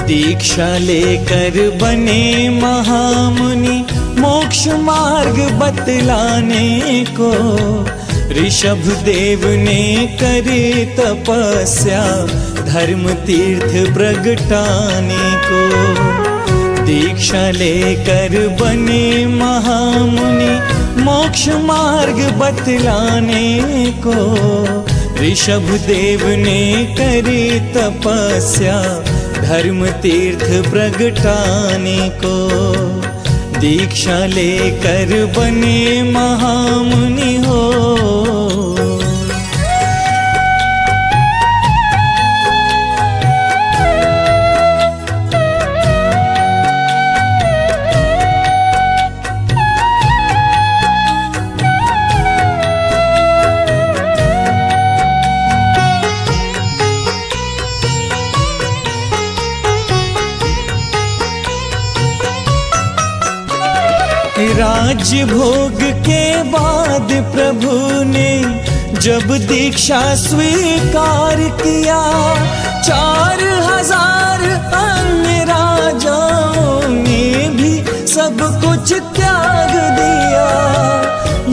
दीक्षा लेकर बने महामुनि मोक्ष मार्ग बतलाने को। ऋषभ देव ने करे तपस्या धर्म तीर्थ प्रगटाने को। दीक्षा लेकर बने महामुनि मोक्ष मार्ग बतलाने को। ऋषभ देव ने करे तपस्या धर्म तीर्थ प्रगटाने को। दीक्षा लेकर बने महामुनि हो। राज्य भोग के बाद प्रभु ने जब दीक्षा स्वीकार किया, 4000 अन्य राजाओं ने भी सब कुछ त्याग दिया।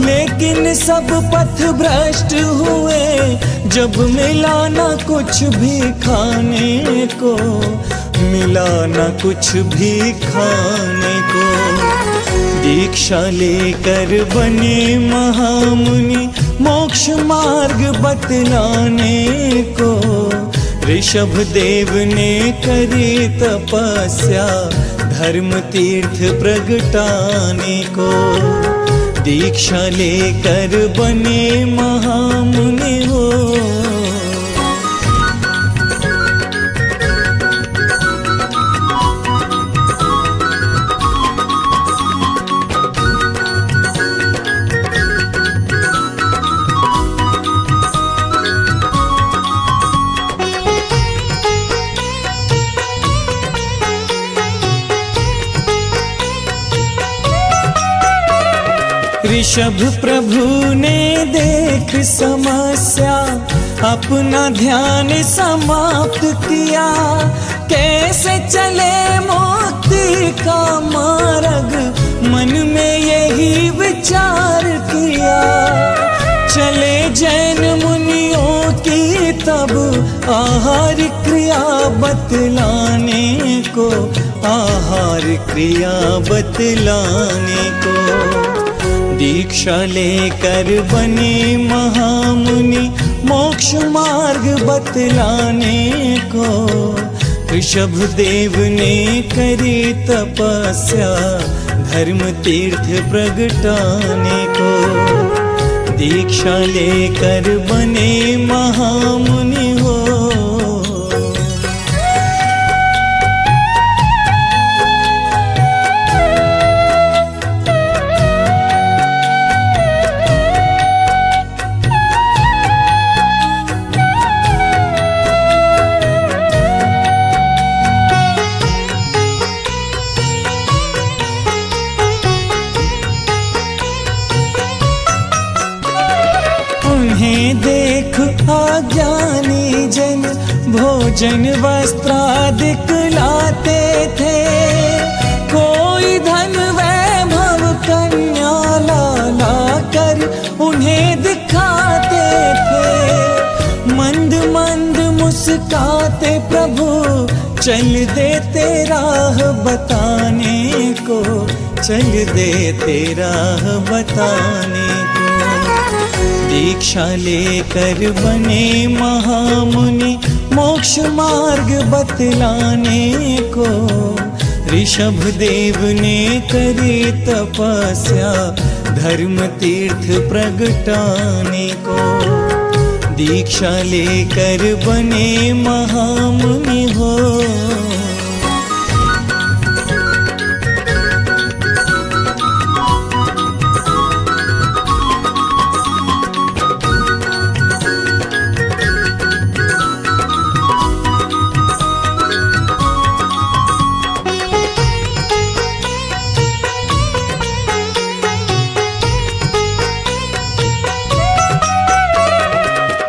लेकिन सब पथ भ्रष्ट हुए जब मिला न कुछ भी खाने को, मिला न कुछ भी खाने को। दीक्षा लेकर बने महामुनि मोक्ष मार्ग बतलाने को। ऋषभ देव ने करी तपस्या धर्म तीर्थ प्रगटाने को। दीक्षा लेकर बने महामुनि हो। ऋषभ प्रभु ने देख समस्या अपना ध्यान समाप्त किया। कैसे चले मुक्ति का मार्ग, मन में यही विचार किया। चले जैन मुनियों की तब आहार क्रिया बतलाने को, आहार क्रिया बतलाने को। दीक्षा लेकर बने महामुनि मोक्ष मार्ग बतलाने को। ऋषभ देव ने करी तपस्या धर्म तीर्थ प्रगटाने को। दीक्षा लेकर बने महामुनि हो। देख अज्ञानी जन भोजन वस्त्रादिक लाते थे। कोई धन वैभव कन्या ला कर उन्हें दिखाते थे। मंद मंद मुस्काते प्रभु चल देते राह बताने को, चल देते राह बताने को। दीक्षा लेकर बने महामुनि मोक्ष मार्ग बतलाने को। ऋषभ देव ने करी तपस्या धर्म तीर्थ प्रगटाने को। दीक्षा लेकर बने महामुनि हो।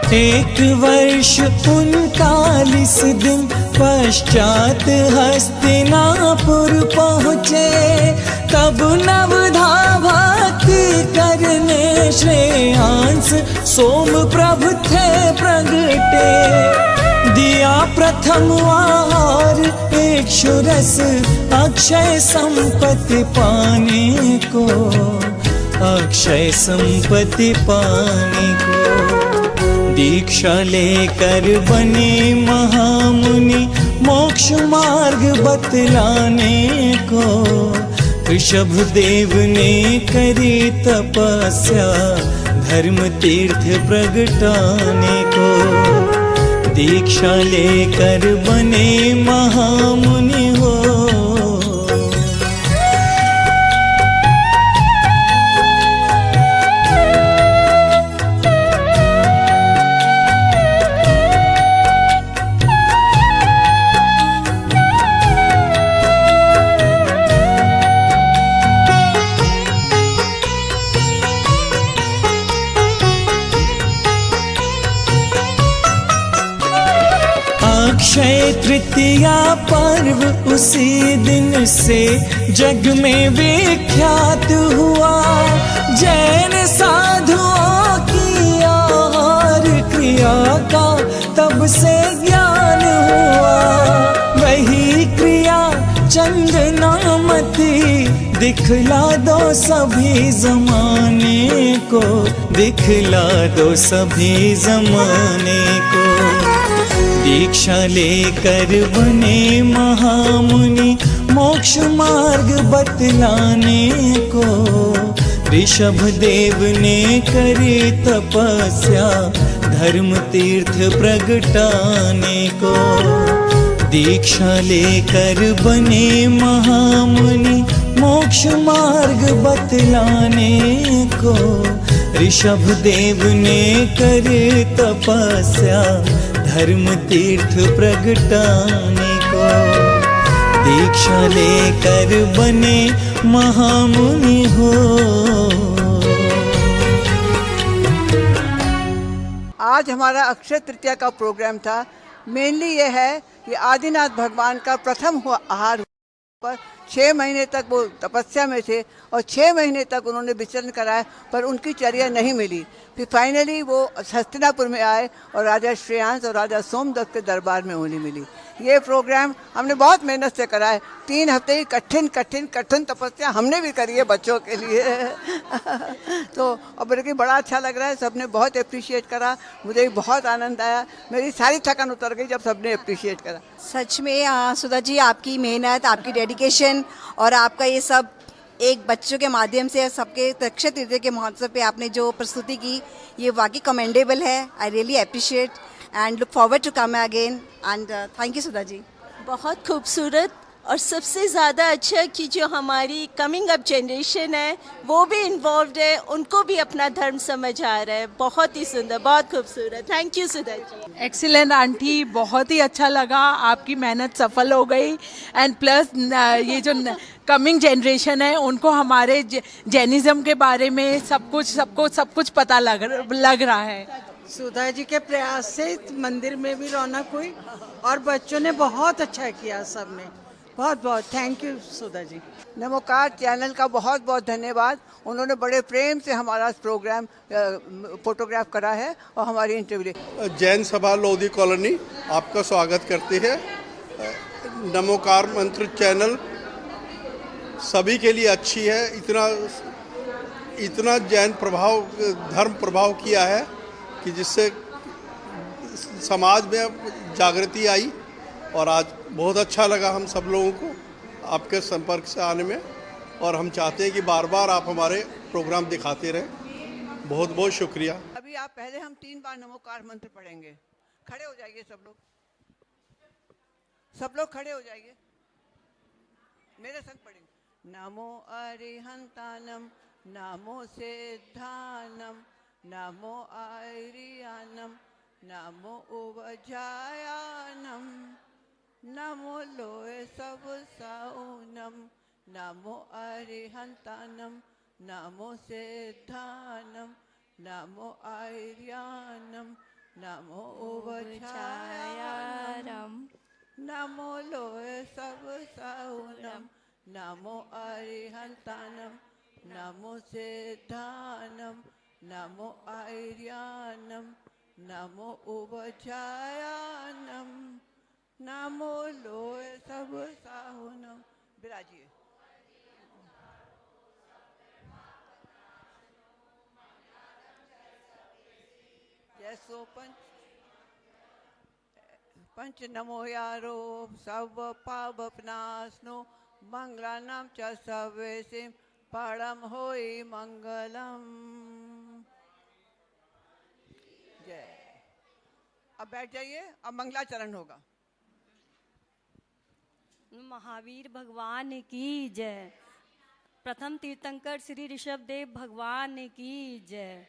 एक वर्ष 39 दिन पश्चात हस्तिनापुर पहुँचे। तब नवधा भक्ति करने श्रेयांस सोम प्रभु थे प्रगटे। दिया प्रथम आहार इक्षुरस अक्षय संपत्ति पाने को, अक्षय संपत्ति पाने को। दीक्षा लेकर बने महामुनि मोक्ष मार्ग बतलाने को। ऋषभ देव ने करी तपस्या धर्म तीर्थ प्रगटाने को। दीक्षा लेकर बने महामुनि हो। अक्षय तृतीया पर्व उसी दिन से जग में विख्यात हुआ। जैन साधुओं की आहार क्रिया का तब से ज्ञान हुआ। वही क्रिया चंदनामती दिखला दो सभी जमाने को, दिखला दो सभी जमाने को। दीक्षा लेकर बने महामुनि मोक्ष मार्ग बतलाने को। ऋषभ देव ने करी तपस्या धर्म तीर्थ प्रगटाने को। दीक्षा लेकर बने महामुनि मोक्ष मार्ग बतलाने को। ऋषभ देव ने करी तपस्या धर्म तीर्थ प्रगटाने को। दीक्षा लेकर बने महामुनि हो। आज हमारा अक्षय तृतीया का प्रोग्राम था। मेनली ये है कि आदिनाथ भगवान का प्रथम हुआ आहार पर 6 महीने तक वो तपस्या में थे और 6 महीने तक उन्होंने विचरण कराया, पर उनकी चर्या नहीं मिली। फिर फाइनली वो हस्तिनापुर में आए और राजा श्रेयांस और राजा सोमदत्त के दरबार में उन्हें मिली। ये प्रोग्राम हमने बहुत मेहनत से करा है। 3 हफ्ते की कठिन तपस्या हमने भी करी है बच्चों के लिए। तो और बल्कि बड़ा अच्छा लग रहा है, सबने बहुत अप्रिशिएट करा। मुझे भी बहुत आनंद आया, मेरी सारी थकान उतर गई जब सबने अप्रिशिएट करा। सच में सुधा जी, आपकी मेहनत, आपकी डेडिकेशन और आपका ये सब एक बच्चों के माध्यम से सबके अक्षय तृतीया के महोत्सव पे आपने जो प्रस्तुति की, ये वाकई कमेंडेबल है। I really appreciate and look forward to come again and thank you Sudha ji. बहुत खूबसूरत और सबसे ज़्यादा अच्छा कि जो हमारी कमिंग अप जनरेशन है वो भी इन्वॉल्व है, उनको भी अपना धर्म समझ आ रहा है। बहुत ही सुंदर, बहुत खूबसूरत। Thank you Sudha ji. Excellent aunty, बहुत ही अच्छा लगा, आपकी मेहनत सफल हो गई। एंड प्लस ये जो कमिंग जनरेशन है उनको हमारे जैनिज़्म के बारे में सब कुछ पता लग रहा है। सुधा जी के प्रयास से मंदिर में भी रौनक हुई और बच्चों ने बहुत अच्छा किया, सबने बहुत बहुत thank you Sudha ji. Namokar channel का बहुत बहुत धन्यवाद। उन्होंने बड़े प्रेम से हमारा प्रोग्राम फोटोग्राफ करा है और हमारी इंटरव्यू। जैन सभा लोधी कॉलोनी आपका स्वागत करती है। नमोकार मंत्र चैनल सभी के लिए अच्छी है। इतना जैन प्रभाव, धर्म प्रभाव किया है कि जिससे समाज में जागृति आई और आज बहुत अच्छा लगा हम सब लोगों को आपके संपर्क से आने में। और हम चाहते हैं कि बार बार आप हमारे प्रोग्राम दिखाते रहें। बहुत बहुत शुक्रिया। अभी आप पहले हम 3 बार नमोकार मंत्र पढ़ेंगे। खड़े हो जाइए सब लोग खड़े हो जाइए, मेरे संग पढ़ेंगे। नमो अरिहंतानम, नमो सिद्धानम, नमो आर्यानम, नमो उवजायानम, नमो लोए सब साउनम, नमो अरिहंतानम, नमो सिद्धानम, नमो आर्यानम, नमो उवछायानम, नमो लोय सब सहुनम, नमो अरिहंतानम, नमो सिद्धानम, नमो आर्यानम, नमो उवछायानम, नमो लोय सब साहुनम। विराजिए। जैसो पंच नमो यारो सब पावपनाशनो, मंगलानाम च सर्वेसिम परम होई मंगलम। जय। अब बैठ जाइए, अब मंगलाचरण होगा। महावीर भगवान की जय। प्रथम तीर्थंकर श्री ऋषभ देव भगवान की जय।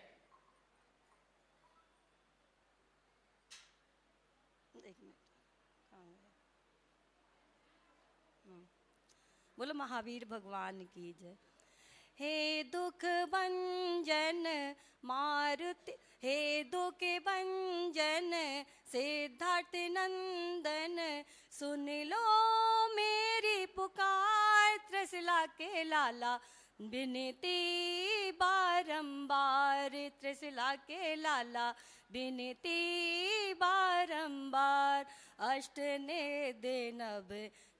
एक मिनट। बोलो महावीर भगवान की जय। हे दुख भंजन मारुति, हे दुख भंजन सिद्धार्थ नंदन, सुन लो मेरी पुकार, त्रिशला के लाला विनती बारंबार, त्रिशला के लाला विनती बारंबार। अष्ट निधि नभ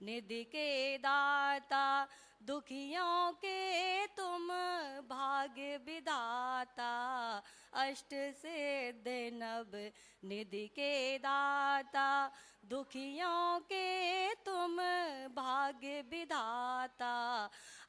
निधि के दाता, दुखियों के तुम भाग्य विधाता। अष्ट सिद्धि नभ निधि के दाता, दुखियों के तुम भाग्य विधाता।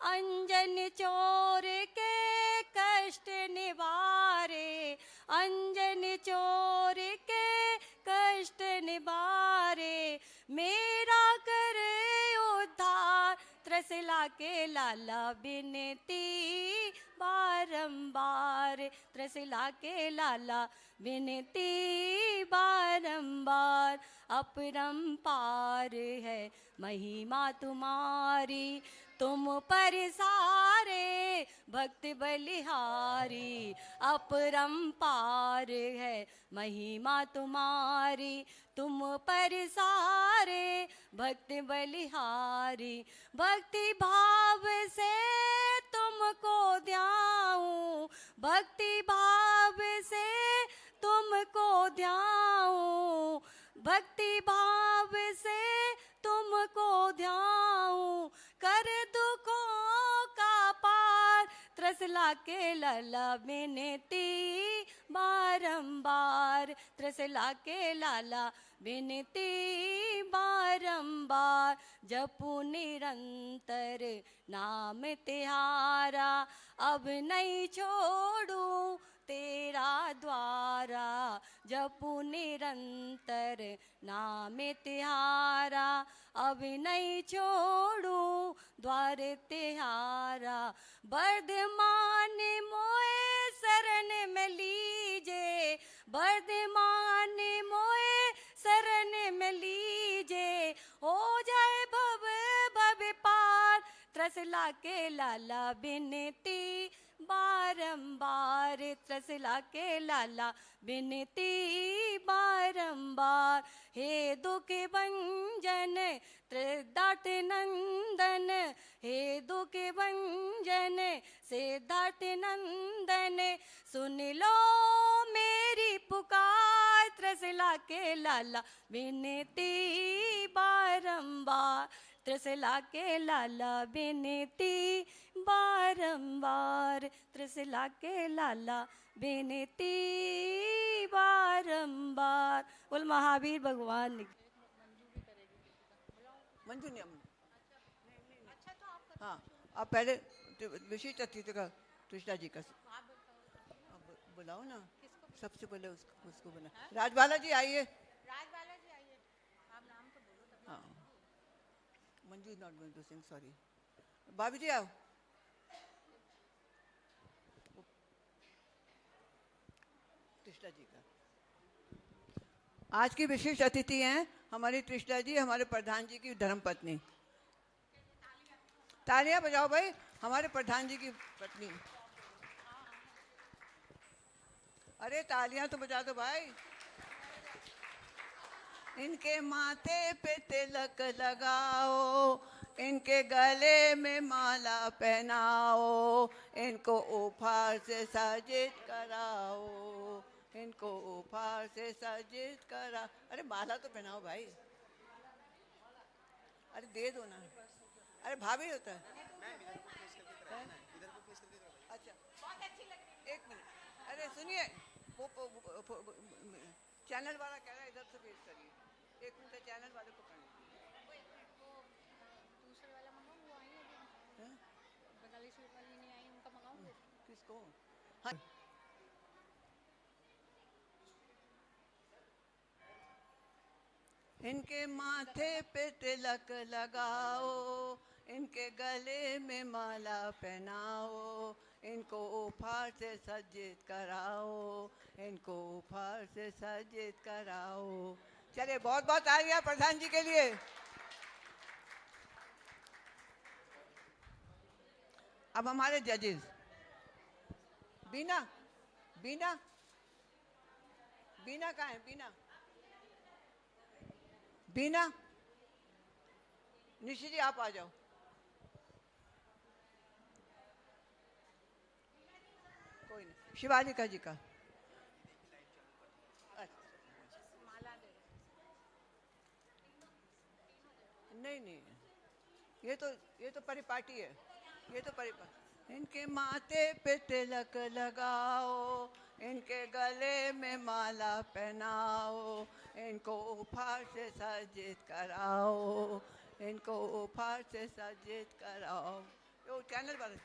अंजन चोर के कष्ट निवारे, अंजन चोर के कष्ट निवारे, मेरा करे उद्धार, त्रिशला के लाला विनती बारंबार, त्रिशला के लाला विनती बारंबार। अपरंपार है महिमा तुम्हारी, तुम पर सारे भक्त बलिहारी। अपरंपार है महिमा तुम्हारी, तुम पर सारे भक्त बलिहारी। भक्ति भाव से तुमको ध्याऊं, भक्ति भाव से तुमको ध्याऊं, भक्ति भाव से तुमको ध्याऊं। कर दुखों का पार, त्रिशला के लाला विनती बारंबार, त्रिशला के लाला विनती बारंबार। जपू निरंतर नाम तिहारा, अब नहीं छोड़ूं तेरा द्वारा। जपू निरंतर नाम तिहारा, अब नहीं छोड़ूं द्वार तिहारा। वर्धमान मोए शरण में लीजे, वर्धमान मोए शरण में लीजे। हो जाए भव भव पार, त्रिशला के लाला विनती बारंबार, त्रिशला के लाला विनती बारंबार। हे दुख भंजन सिद्धार्थ नंदन, हे दुख भंजन सिद्धार्थ नंदन, सुन लो मेरी पुकार, त्रिशला के लाला विनती बारंबार, त्रिशला के लाला विनती बारंबार, त्रिशला के लाला विनती बारंबार। बोल महावीर भगवान की। मंजू नहीं। हाँ, आप पहले विशिष्ट अतिथि का कृष्णा जी का अब बुलाओ ना, सबसे पहले उसको बुला। राजबाला जी आइए। राजबाला जी आइए, आप नाम तो बोलो तब। हाँ, Manju is not going to sing, sorry. भाभी जी आओ। कृष्णा जी का आज की विशिष्ट अतिथि हैं हमारी कृष्णा जी, हमारे प्रधान जी की धर्मपत्नी। तालियां बजाओ भाई, हमारे प्रधान जी की पत्नी। अरे तालियां तो बजा दो भाई। इनके माथे पे तिलक लगाओ, इनके गले में माला पहनाओ, इनको उपहार से सज्जित कराओ, इनको उपहार से सज्जित करा। अरे माला तो पहनाओ भाई, अरे दे दो ना। अरे भाभी होता है। अच्छा एक मिनट, अरे सुनिए, चैनल वाला कह रहा है इधर से पेश करिए। एक मिनट चैनल वाले को करना। दूसरे वाला मंगाऊं, वो आई है बंगाली सूट वाली नहीं आई, उनका मंगाऊं। किसको? हाँ इनके माथे पे तिलक लगाओ, इनके गले में माला पहनाओ, इनको उपहार से सज्जित कराओ, इनको उपहार से सज्जित कराओ। चलिए बहुत बहुत तालियां प्रधान जी के लिए। अब हमारे जजेस, बीना बीना बीना कहाँ है? बीना बीना निशी जी आप आ जाओ। कोई नहीं, शिवालिका जी का। नहीं नहीं, ये तो परिपाटी है, ये तो परिपाटी। इनके माथे पे तिलक लगाओ, इनके गले में माला पहनाओ, इनको उपहार से सज्जित कराओ, इनको उपहार से सज्जित कराओ। यो चैनल वाले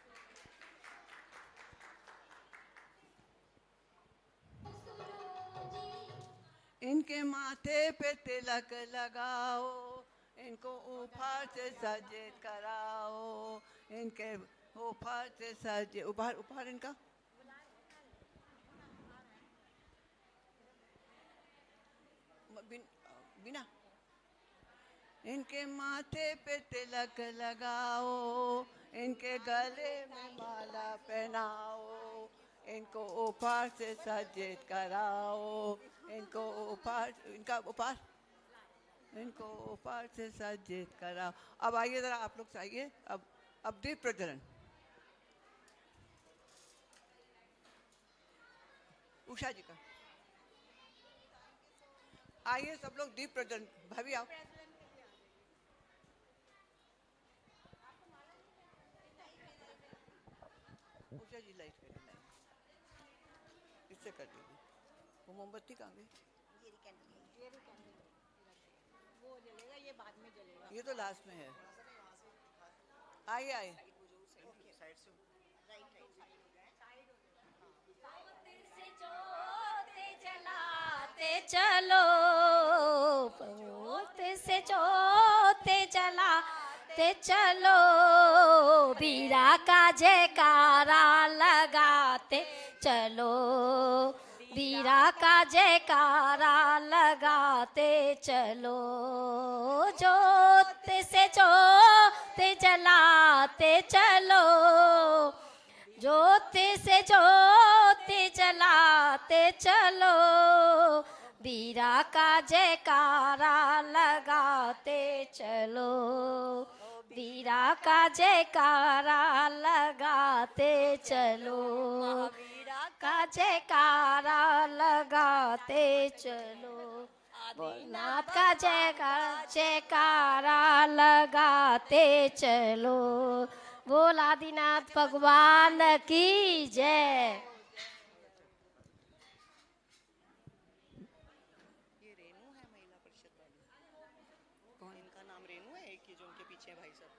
इनके माथे पे तिलक लगाओ, इनको उपहार से सज्जित कराओ, इनके उपहार से सज्जित। उपहार उपहार इनका बिना। इनके माथे पे तिलक लगाओ, इनके गले में माला पहनाओ, इनको उपहार से सज्जित कराओ, इनको उपहार, इनका उपहार, इनको उपहार से सज्जित कराओ। अब आइए जरा आप लोग आइए। अब दीप प्रज्वलन। उषा जी का। आइए सब लोग दीप प्रज्वलन। भाभी आओ। उषा जी लाइट करिए, लाइट इससे कर दीजिए। वो मोमबत्ती कहाँ गई? वो जलेगा, ये बाद में जलेगा। ये तो लास्ट में है। आइए आइए। जलाते चलो, पोत से जोते जलाते चलो, बीरा का जयकारा लगाते चलो, बीरा का जयकारा लगाते चलो, जोत से जोत जलाते चलो, ज्योति से ज्योति जलाते चलो, बीरा का जयकारा लगाते चलो, बीरा का जयकारा लगाते चलो, बीरा का जयकारा लगाते चलो, नाथ का जयकारा लगाते चलो, बोल आदिनाथ भगवान की जय। ये रेनू है महिला परिषद वाली। कौन? इनका नाम रेनू है, एक ही जो उनके पीछे भाई साहब थे।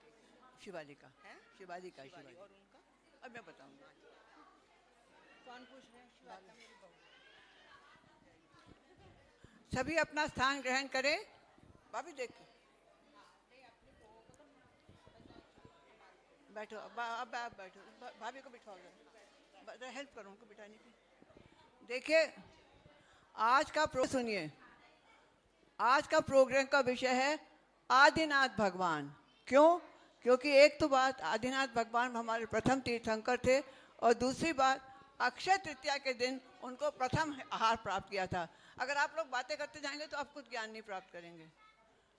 शिवालिका है? शिवालिका। शिवाली। और उनका अब मैं बताऊंगा। कौन पूछ रहे हैं? शिवालिका मेरी बहू। सभी अपना स्थान ग्रहण करें। भाभी देख बैठो। अब आप बैठो। भाभी को बिठाओ, हेल्प करो उनको बिठाने की। देखिए आज का सुनिए, आज का प्रोग्राम का विषय है आदिनाथ भगवान। क्यों? क्योंकि एक तो बात, आदिनाथ भगवान हमारे प्रथम तीर्थंकर थे, और दूसरी बात अक्षय तृतीया के दिन उनको प्रथम आहार प्राप्त किया था। अगर आप लोग बातें करते जाएंगे तो आप कुछ ज्ञान नहीं प्राप्त करेंगे।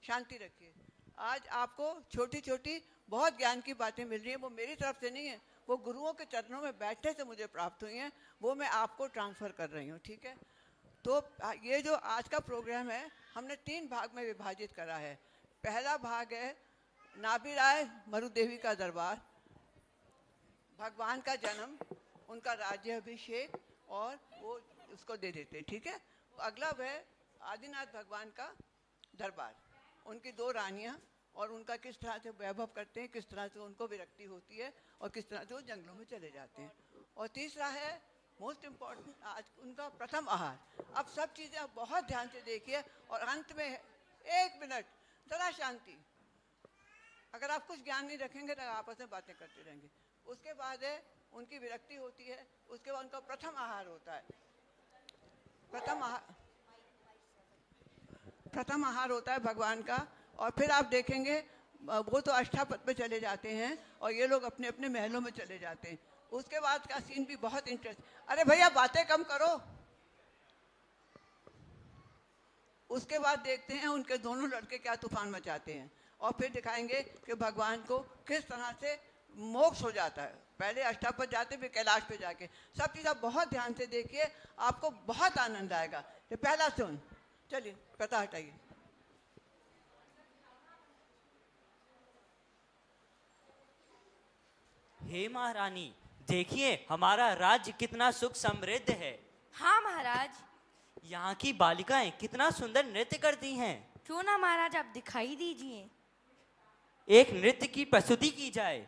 शांति रखिए। आज आपको छोटी छोटी बहुत ज्ञान की बातें मिल रही हैं, वो मेरी तरफ से नहीं है, वो गुरुओं के चरणों में बैठने से मुझे प्राप्त हुई हैं, वो मैं आपको ट्रांसफ़र कर रही हूँ। ठीक है, तो ये जो आज का प्रोग्राम है हमने 3 भाग में विभाजित करा है। पहला भाग है नाभिराय मरुदेवी का दरबार, भगवान का जन्म, उनका राज्याभिषेक और वो उसको दे देते। ठीक है, अगला है आदिनाथ भगवान का दरबार, उनकी 2 रानियाँ और उनका किस तरह से वैभव करते हैं, किस तरह से उनको विरक्ति होती है और किस तरह से वो जंगलों में चले जाते हैं। और तीसरा है मोस्ट इम्पॉर्टेंट आज उनका प्रथम आहार। अब सब चीज़ें आप बहुत ध्यान से देखिए और अंत में 1 मिनट जरा शांति। अगर आप कुछ ज्ञान नहीं रखेंगे तो आपस में बातें करते रहेंगे। उसके बाद है उनकी विरक्ति होती है, उसके बाद उनका प्रथम आहार होता है। प्रथम आहार होता है भगवान का। और फिर आप देखेंगे वो तो अष्टापद पे चले जाते हैं और ये लोग अपने अपने महलों में चले जाते हैं। उसके बाद का सीन भी बहुत इंटरेस्ट। अरे भैया बातें कम करो। उसके बाद देखते हैं उनके दोनों लड़के क्या तूफान मचाते हैं और फिर दिखाएंगे कि भगवान को किस तरह से मोक्ष हो जाता है। पहले अष्टापद जाते फिर कैलाश पे जाके, सब चीज़ आप बहुत ध्यान से देखिए, आपको बहुत आनंद आएगा। तो पहला सुन, चलिए पता हटाइए। हे महारानी, देखिए हमारा राज्य कितना सुख समृद्ध है। हाँ महाराज। यहाँ की बालिकाएं कितना सुंदर नृत्य करती हैं। क्यों ना महाराज आप दिखाई दीजिए। एक नृत्य की प्रस्तुति की जाए।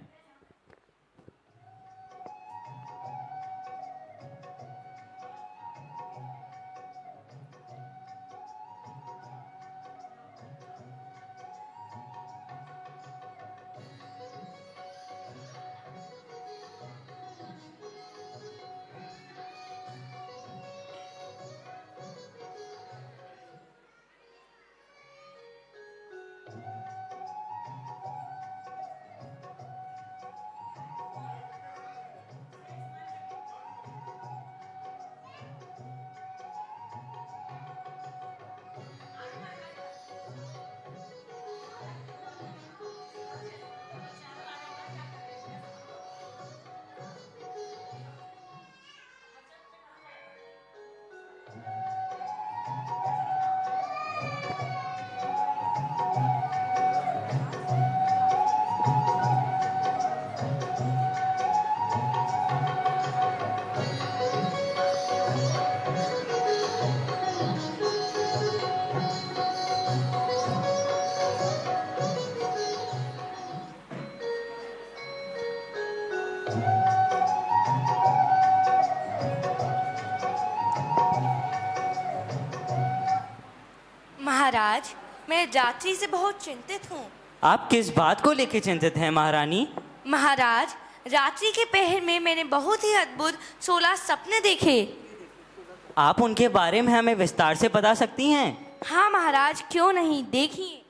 महाराज मैं रात्रि से बहुत चिंतित हूँ। आप किस बात को लेकर चिंतित हैं महारानी? महाराज रात्रि के पहर में मैंने बहुत ही अद्भुत 16 सपने देखे। आप उनके बारे में हमें विस्तार से बता सकती हैं? हाँ महाराज, क्यों नहीं, देखिए।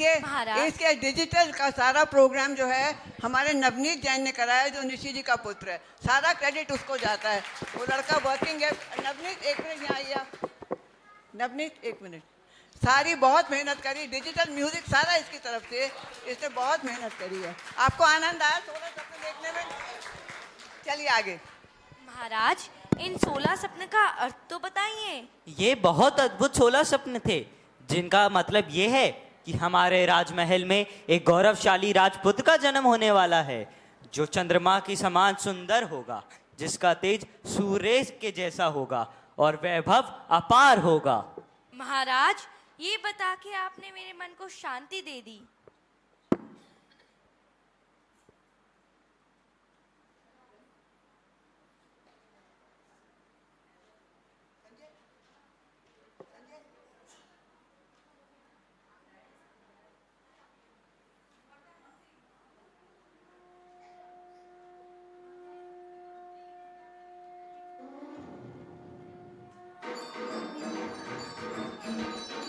देखिए इसके डिजिटल का सारा प्रोग्राम जो है हमारे नवनीत जैन ने कराया, जो निशी जी का पुत्र है। सारा क्रेडिट उसको जाता है, वो लड़का वर्किंग है। नवनीत एक मिनट यहाँ आइए आप। नवनीत एक मिनट। सारी बहुत मेहनत करी, डिजिटल म्यूजिक सारा इसकी तरफ से, इसने बहुत मेहनत करी है। आपको आनंद आया 16 सपने देखने में? चलिए आगे। महाराज, इन 16 सपने का अर्थ तो बताइए। ये बहुत अद्भुत 16 सपने थे, जिनका मतलब ये है कि हमारे राजमहल में एक गौरवशाली राजपुत्र का जन्म होने वाला है, जो चंद्रमा की समान सुंदर होगा, जिसका तेज सूर्य के जैसा होगा और वैभव अपार होगा। महाराज, ये बता के आपने मेरे मन को शांति दे दी।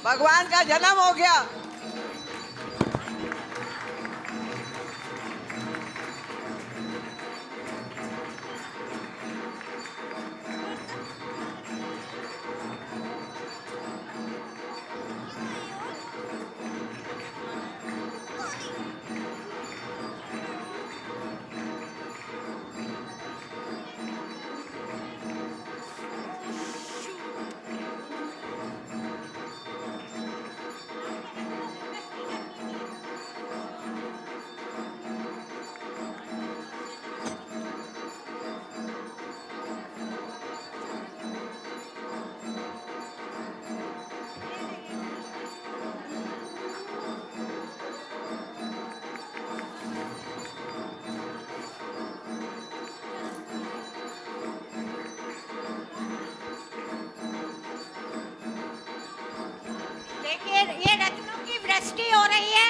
भगवान का जन्म हो गया। ये रत्नों की वृष्टि हो रही है।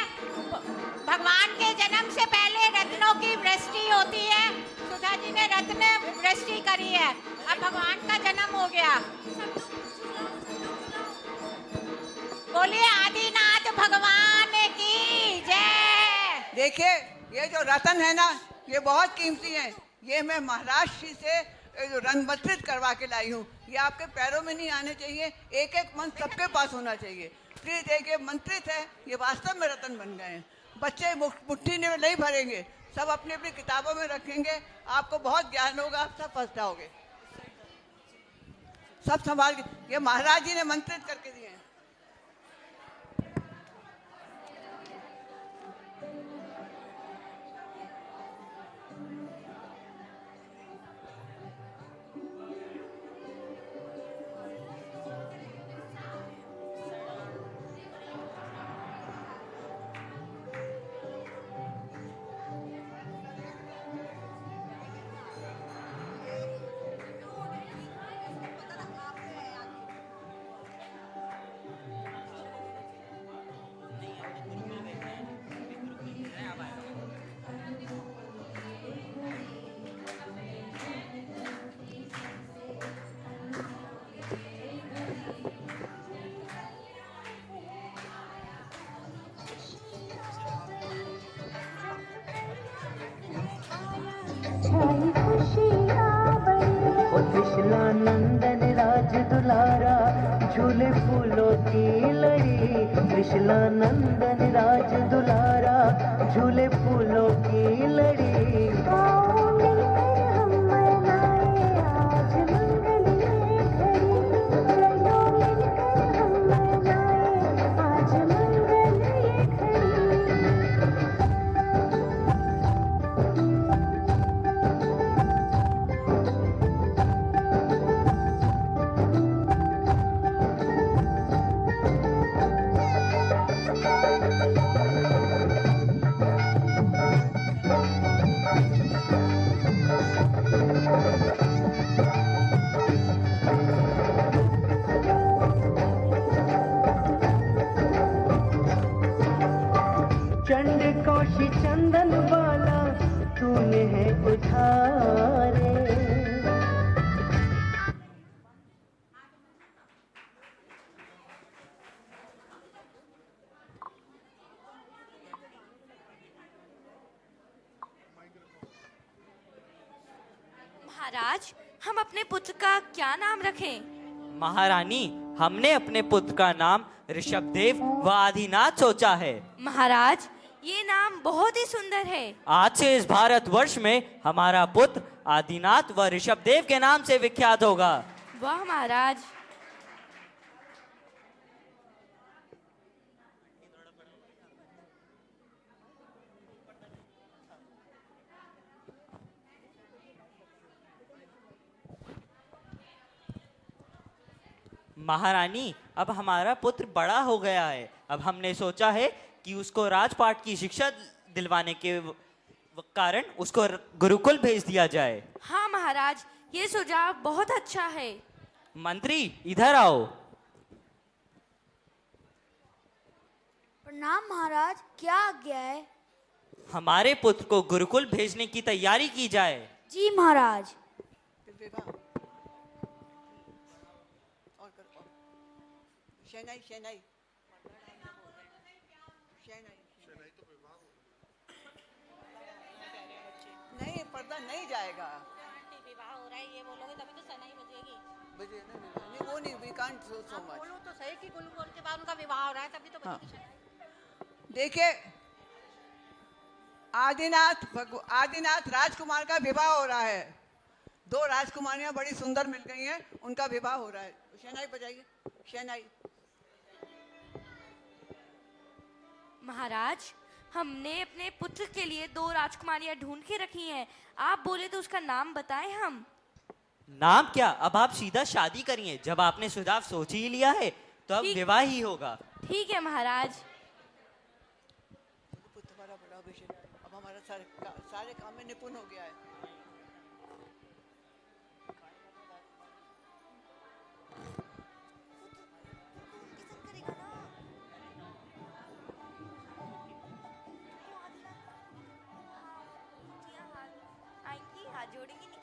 भगवान के जन्म से पहले रत्नों की वृष्टि होती है। सुधा जी ने रत्न वृष्टि करी है, अब भगवान का जन्म हो गया। बोलिए आदिनाथ भगवान की जय। देखिए ये जो रतन है ना, ये बहुत कीमती है। ये मैं महाराष्ट्र से जो रंगमंत्रित करवा के लाई हूँ। ये आपके पैरों में नहीं आने चाहिए, एक एक मंत्र सबके पास होना चाहिए। प्लीज देखिए, मंत्रित है, ये वास्तव में रतन बन गए हैं। बच्चे मुट्ठी में नहीं भरेंगे, सब अपनी अपनी किताबों में रखेंगे। आपको बहुत ज्ञान होगा, आप सब फंस जाओगे। सब संभाल के, ये महाराज जी ने मंत्रित करके दिए हैं। नंदन राज दुलारा झूले फूलों की लड़ी। कृष्णा नंदन राज दुलारा झूले फूलों की लड़ी। चंड कौशी चंदन वाला तूने है उधारे। महाराज, हम अपने पुत्र का क्या नाम रखें? महारानी, हमने अपने पुत्र का नाम ऋषभदेव व आदिनाथ सोचा है। महाराज, ये नाम बहुत ही सुंदर है। आज से इस भारतवर्ष में हमारा पुत्र आदिनाथ व ऋषभदेव के नाम से विख्यात होगा। वाह महाराज। महारानी, अब हमारा पुत्र बड़ा हो गया है। अब हमने सोचा है कि उसको राजपाट की शिक्षा दिलवाने के कारण उसको गुरुकुल भेज दिया जाए। हाँ महाराज, ये सुझाव बहुत अच्छा है। मंत्री, इधर आओ। प्रणाम महाराज, क्या आज्ञा है? हमारे पुत्र को गुरुकुल भेजने की तैयारी की जाए। जी महाराज। शहनाई शहनाई नहीं, पर्दा नहीं जाएगा। विवाह हो रहा है, ये बोलोगे तभी तो सनाई बजेगी। बजे नहीं, वो नहीं, वी कांट सो मच। बोलो तो सही कि गुरु बोल के बाद उनका विवाह हो रहा है, तभी तो बजेगी शहनाई। देखिए, आदिनाथ राजकुमार का विवाह हो रहा है। 2 राजकुमारियां बड़ी सुंदर मिल गई हैं, उनका विवाह हो रहा है। शहनाई बजाइए, शहनाई। महाराज, हमने अपने पुत्र के लिए 2 राजकुमारियां ढूंढ के रखी हैं। आप बोले तो उसका नाम बताएं हम। नाम क्या, अब आप सीधा शादी करिए। जब आपने सुझाव सोच ही लिया है तो अब विवाह ही होगा। ठीक है महाराज। पुत्र हमारा बड़ा विषय, अब हमारा सारे काम में निपुण हो गया है। जोड़ेंगे निकले।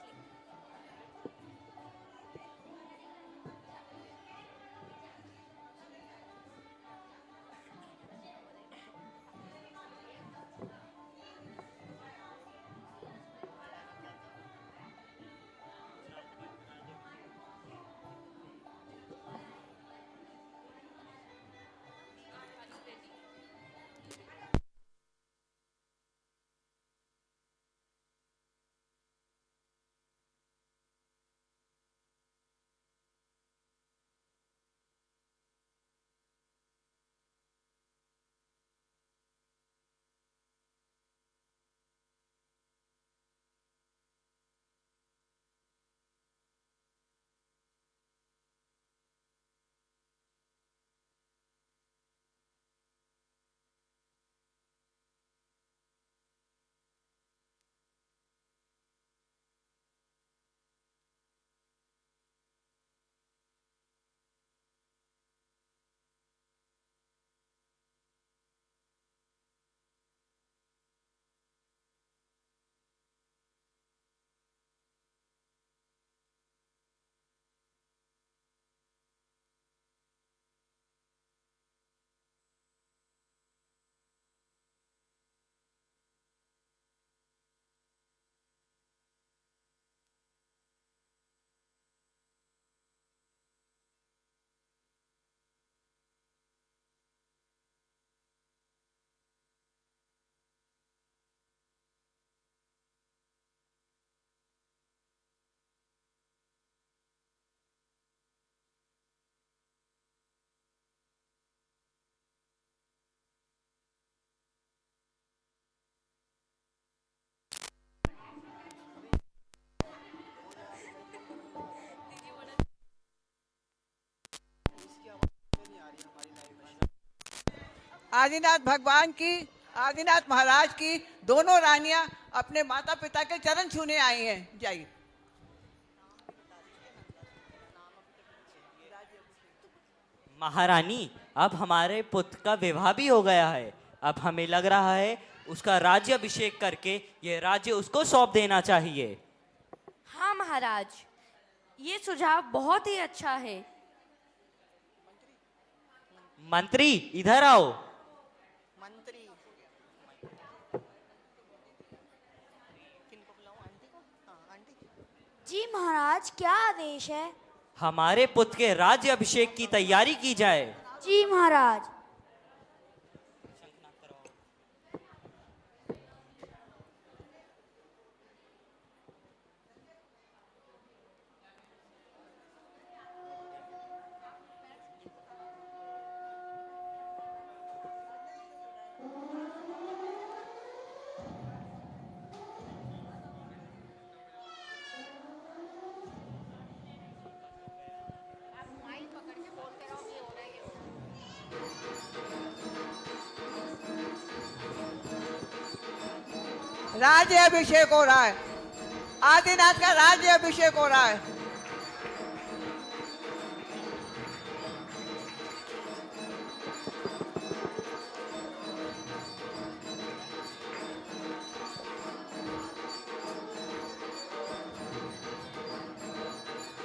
आदिनाथ महाराज की दोनों रानियां अपने माता पिता के चरण छूने आई हैं। जाइए। महारानी, अब हमारे पुत्र का विवाह भी हो गया है। अब हमें लग रहा है उसका राज्य अभिषेक करके ये राज्य उसको सौंप देना चाहिए। हाँ महाराज, ये सुझाव बहुत ही अच्छा है। मंत्री, इधर आओ। मंत्री किनको बुलाऊं? आंटी को? हाँ आंटी। जी महाराज, क्या आदेश है? हमारे पुत्र के राज्य अभिषेक की तैयारी की जाए। जी महाराज। राज्य अभिषेक हो रहा है, आदिनाथ का राज्य अभिषेक हो रहा है।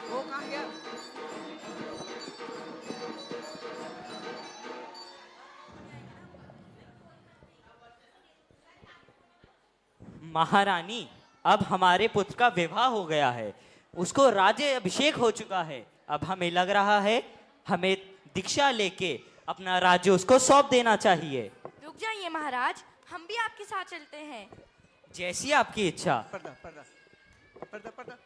वो कहाँ गया? महारानी, अब हमारे पुत्र का विवाह हो गया है, उसको राज्य अभिषेक हो चुका है। अब हमें लग रहा है हमें दीक्षा लेके अपना राज्य उसको सौंप देना चाहिए। रुक जाइए महाराज, हम भी आपके साथ चलते हैं। जैसी आपकी इच्छा। पर्दा पर्दा पर्दा पर्दा।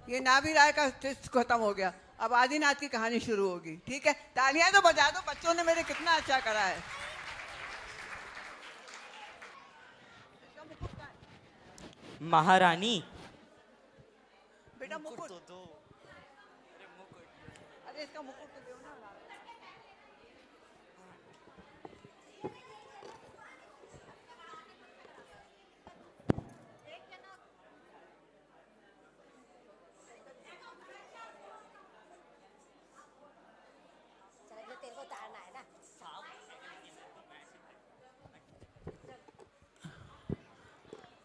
ये नाभि राय का टेस्ट खत्म हो गया, अब आदिनाथ की कहानी शुरू होगी। ठीक है, तालियां तो बजा दो, बच्चों ने मेरे कितना अच्छा करा है। महारानी, बेटा मुकुट तो दो। अरे इसका मुकुट तो दो ना।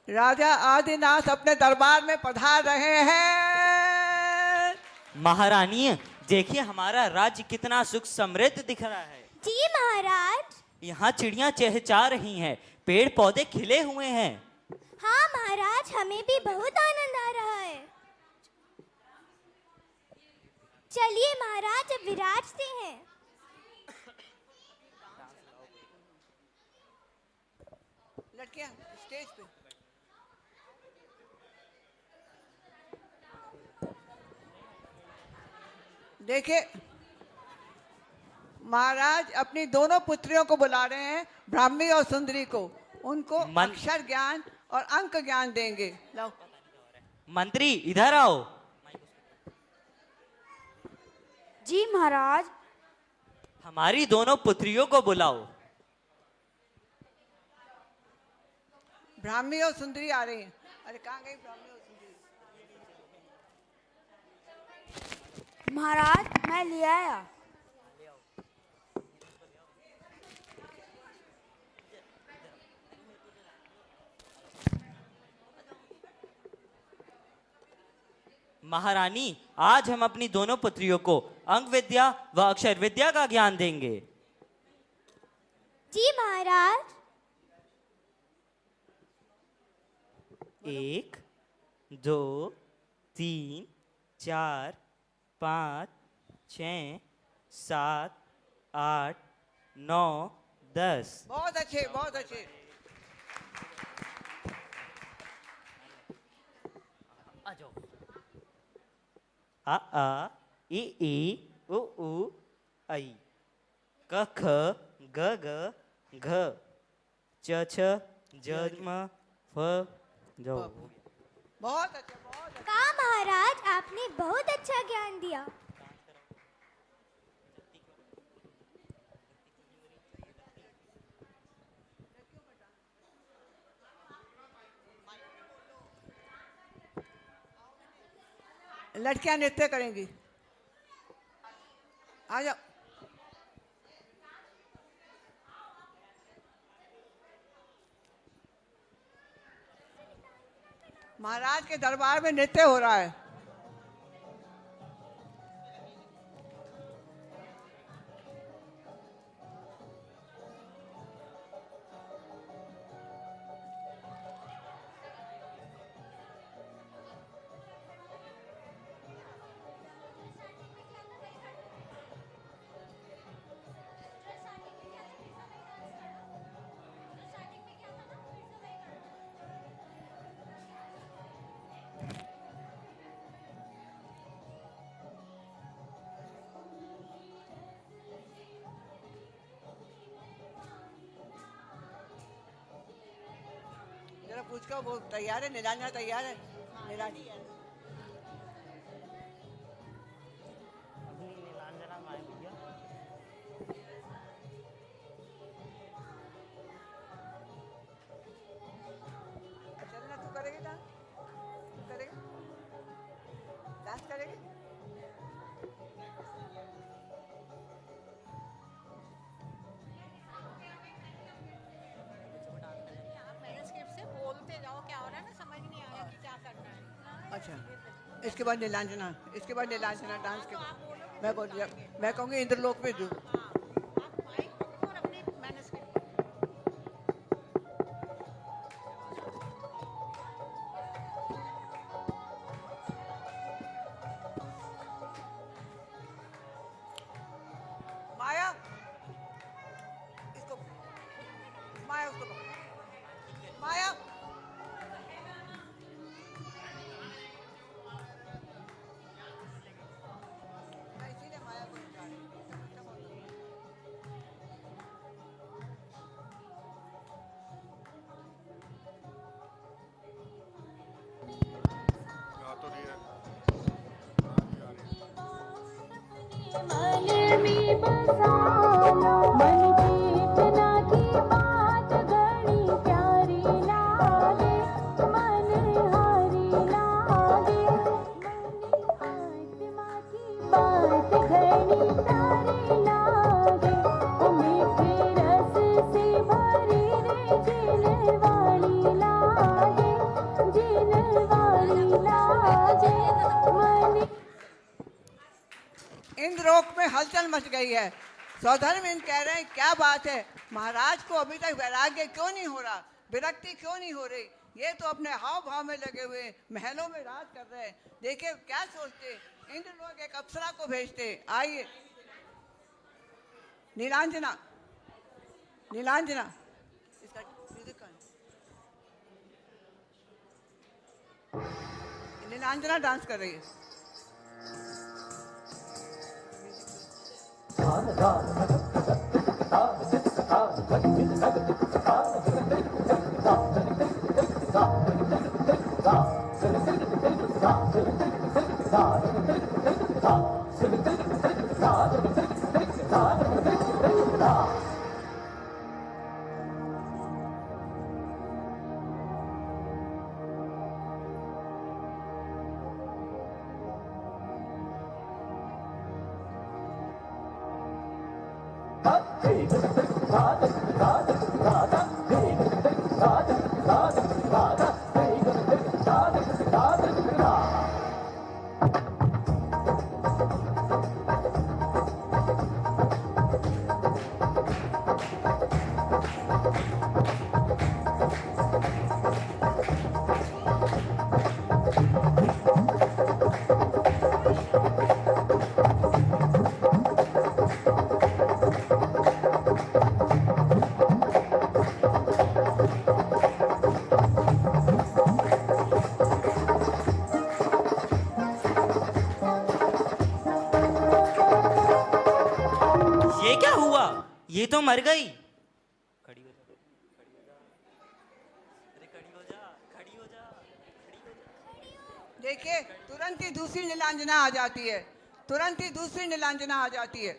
राजा आदिनाथ अपने दरबार में पधार रहे हैं। महारानी, देखिए हमारा राज्य कितना सुख समृद्ध दिख रहा है। जी महाराज। यहाँ चिड़ियाँ चहचहा रही हैं, पेड़ पौधे खिले हुए हैं। हाँ महाराज, हमें भी बहुत आनंद आ रहा है। चलिए महाराज, अब विराजते हैं। लड़कियां स्टेज पे। देखिए महाराज अपनी दोनों पुत्रियों को बुला रहे हैं, ब्राह्मी और सुंदरी को। उनको अक्षर ज्ञान और अंक ज्ञान देंगे। लाओ मंत्री, इधर आओ। जी महाराज। हमारी दोनों पुत्रियों को बुलाओ। ब्राह्मी और सुंदरी आ रही हैं। अरे कहाँ गई ब्राह्मी और सुंदरी? महाराज, मैं ले आया। महारानी, आज हम अपनी दोनों पुत्रियों को अंक विद्या व अक्षर विद्या का ज्ञान देंगे। जी महाराज। 1 2 3 4 5 6 7 8 9 10। बहुत अच्छे, बहुत अच्छे। आ जाओ। आ इ उ ऐ, क ख ग घ, च छ ज म फ जो। बहुत अच्छा, बहुत अच्छा। कहा महाराज, आपने बहुत अच्छा ज्ञान दिया। लड़कियां नृत्य करेंगी, आ जाओ। महाराज के दरबार में नृत्य हो रहा है। पूछकर वो तैयार है, नीलांजना तैयार है? नीलांजना चलना, तू करेगी डांस? तू करेगी डांस? करेगी? बोलते जाओ, क्या हो रहा है ना, समझ नहीं आ रहा कि क्या करना है। अच्छा, इसके बाद नीलांजना, इसके बाद नीलांजना डांस के बाद मैं कहूँगी इंद्रलोक में दूर। माया, इसको माया, उसको माया, मैं इसीलिए माया को बता रही हूँ। इंद्रलोक में हलचल मच गई है। सौधर्मविंद कह रहे हैं क्या बात है, महाराज को अभी तक वैराग्य क्यों नहीं हो रहा, विरक्ति क्यों नहीं हो रही? ये तो अपने हाव भाव में लगे हुए महलों में राज कर रहे हैं। देखिए क्या सोचते, इंद्रलोक एक अप्सरा को भेजते। आइए नीलांजना, नीलांजना इसका म्यूजिक कौन? नीलांजना डांस कर रही है। ये तो मर गई। खड़ी हो जा, अरे खड़ी हो जा, खड़ी हो जा, खड़ी हो जा। देखिए तुरंत ही दूसरी नीलांजना आ जाती है, तुरंत ही दूसरी नीलांजना आ जाती है।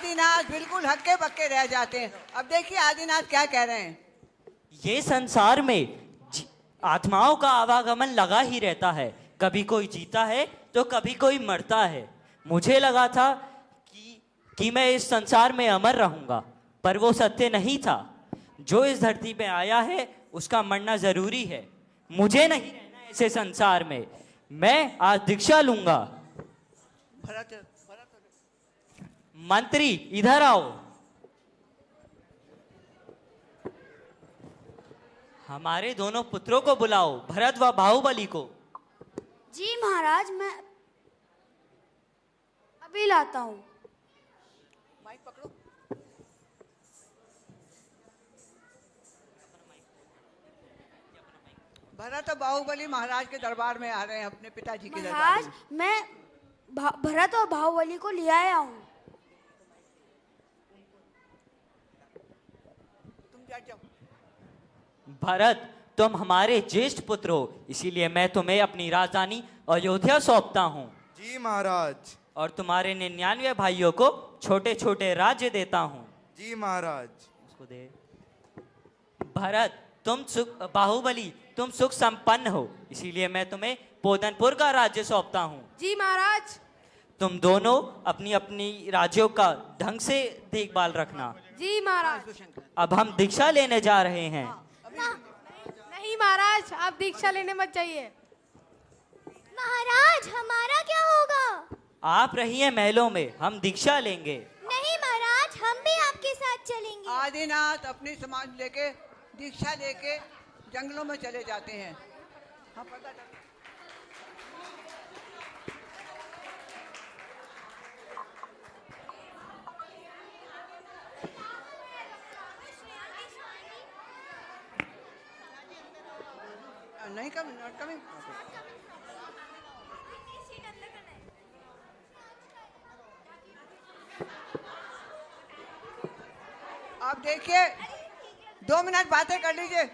आदिनाथ बिल्कुल हक्के बक्के रह जाते हैं। अब देखिए आदिनाथ क्या कह रहे हैं। ये संसार में आत्माओं का आवागमन लगा ही रहता है, कभी कोई जीता है तो कभी कोई मरता है। मुझे लगा था कि मैं इस संसार में अमर रहूंगा, पर वो सत्य नहीं था। जो इस धरती पे आया है उसका मरना जरूरी है। मुझे नहीं रहना है ऐसे संसार में। मैं आज दीक्षा लूंगा। मंत्री इधर आओ। हमारे दोनों पुत्रों को बुलाओ, भरत व बाहुबली को। जी महाराज, मैं अभी लाता हूँ। माइक पकड़ो। भरत और बाहुबली महाराज के दरबार में आ रहे हैं, अपने पिताजी के दरबार महाराज, में। मैं भरत और बाहुबली को ले आया हूँ। तुम जाओ। भरत, तुम हमारे ज्येष्ठ पुत्र हो, इसीलिए मैं तुम्हें अपनी राजधानी अयोध्या सौंपता हूँ। जी महाराज। और तुम्हारे 99 भाइयों को छोटे छोटे राज्य देता हूँ। जी महाराज। उसको दे। भरत, बाहुबली, तुम सुख संपन्न हो, इसीलिए मैं तुम्हें पोदनपुर का राज्य सौंपता हूँ। जी महाराज। तुम दोनों अपनी अपनी राज्यों का ढंग से देखभाल रखना। जी महाराज। अब हम दीक्षा लेने जा रहे हैं। नहीं महाराज, आप दीक्षा लेने मत जाइए। महाराज, हमारा क्या होगा? आप रहिए महलों में, हम दीक्षा लेंगे। नहीं महाराज, हम भी आपके साथ चलेंगे। आदिनाथ अपनी समाज लेके दीक्षा लेके जंगलों में चले जाते हैं। हाँ, पता था। नहीं कमिंग, नॉट कमिंग। आप देखिए, 2 मिनट बातें कर लीजिए।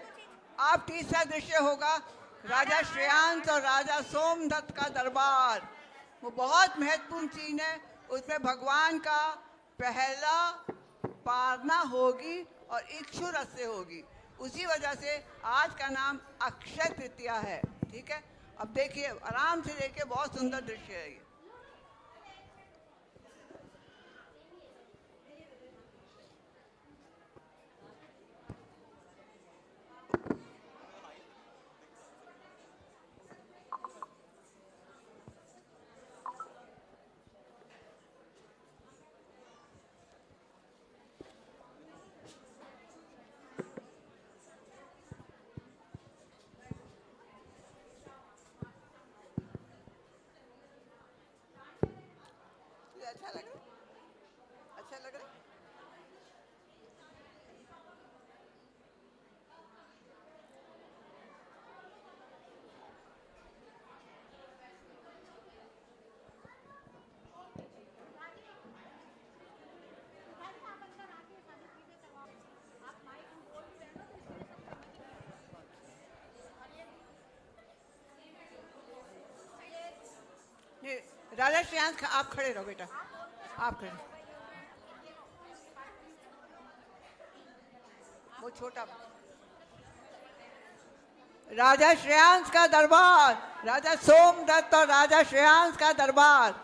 आप तीसरा दृश्य होगा राजा श्रेयांश और राजा सोमदत्त का दरबार। वो बहुत महत्वपूर्ण सीन है। उसमें भगवान का पहला पारना होगी और इक्षु रस से होगी। उसी वजह से आज का नाम अक्षय तृतीया है। ठीक है, अब देखिए, आराम से देखिए, बहुत सुंदर दृश्य है ये। अच्छा लग रहा है? अच्छा लग रहा है? नहीं, राजा श्रेयांश आप खड़े रहो बेटा, आप खड़े। वो छोटा राजा श्रेयांश का दरबार, राजा सोमदत्त और राजा श्रेयांश का दरबार।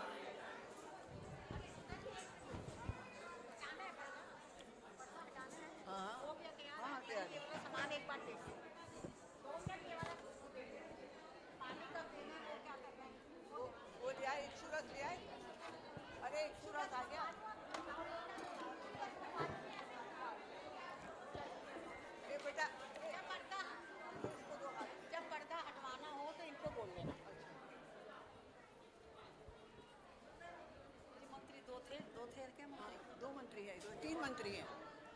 दो मंत्री हैं, 3 मंत्री हैं।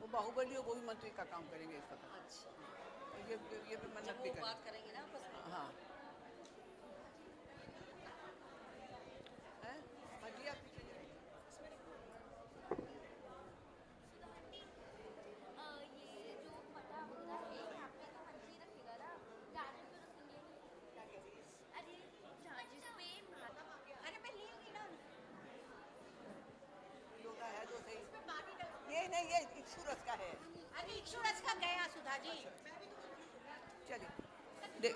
वो बाहुबली और वो भी मंत्री का काम करेंगे इसका। अच्छा, ये भी मन्नत भी बात करेंगे ना आपस में। हाँ, हदिया पीछे जाए। ये जो पटा होगा यहाँ पे तो मंत्री रखेगा ना, राजा क्यों रखेंगे? अरे अरे मैं ले गई ना। योगा है जो सही। सूरज का है। अभी सूरज का गया सुधा जी। चलिए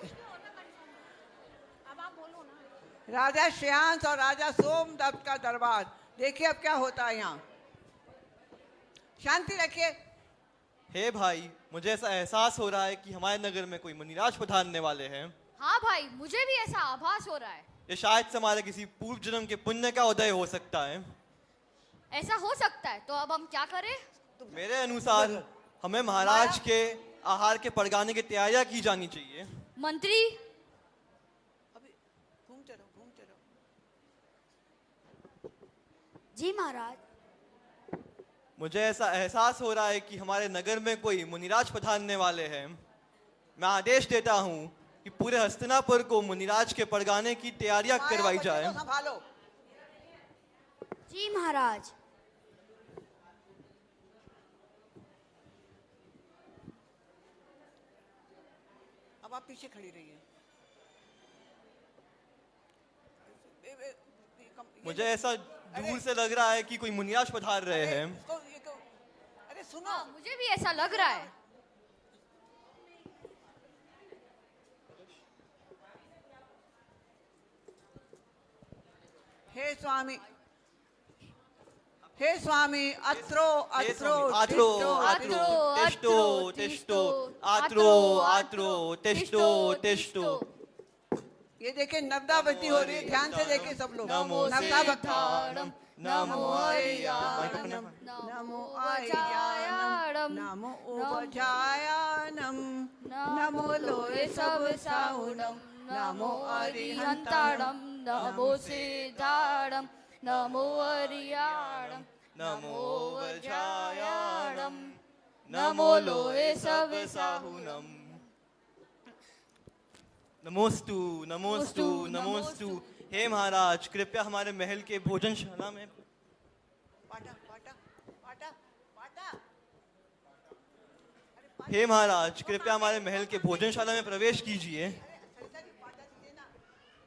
अब आप बोलो ना। राजा श्रेयांश और राजा सोमदत्त का दरबार, देखिए अब क्या होता है यहाँ। शांति रखिए। हे भाई, मुझे ऐसा एहसास हो रहा है कि हमारे नगर में कोई मुनिराज पधारने वाले हैं। हाँ भाई, मुझे भी ऐसा आभास हो रहा है। ये शायद से हमारे किसी पूर्व जन्म के पुण्य का उदय हो सकता है। ऐसा हो सकता है, तो अब हम क्या करें? मेरे अनुसार हमें महाराज के आहार के पड़गाने की तैयारियां की जानी चाहिए। मंत्री, घूमते रहो। जी महाराज। मुझे ऐसा एहसास हो रहा है कि हमारे नगर में कोई मुनिराज पधारने वाले हैं। मैं आदेश देता हूँ कि पूरे हस्तिनापुर को मुनिराज के पड़गाने की तैयारियां करवाई जाए। संभालो। जी महाराज। अब आप पीछे खड़ी रहिए। मुझे ऐसा दूर से लग रहा है कि कोई मुनिराज पधार रहे हैं। अरे सुनो, मुझे भी ऐसा लग रहा है। हे स्वामी, अत्रो तिष्ठो। ये देखिए नवदावती हो रही है, ध्यान से देखिए सब लोग। नवदावतारम नमो आर्याणम नमो आर्याणम नमो उपजायानम नमो लोए सब साउनम नमो अरिहंताणम नमो सिद्धाणम नमो अरियाणम नमो वज्रायाणम नमो लोए सब साहुनम। नमोस्तु नमोस्तु नमोस्तु। हे महाराज, कृपया हमारे महल के भोजनशाला में हे महाराज, कृपया हमारे महल के भोजनशाला में प्रवेश कीजिए।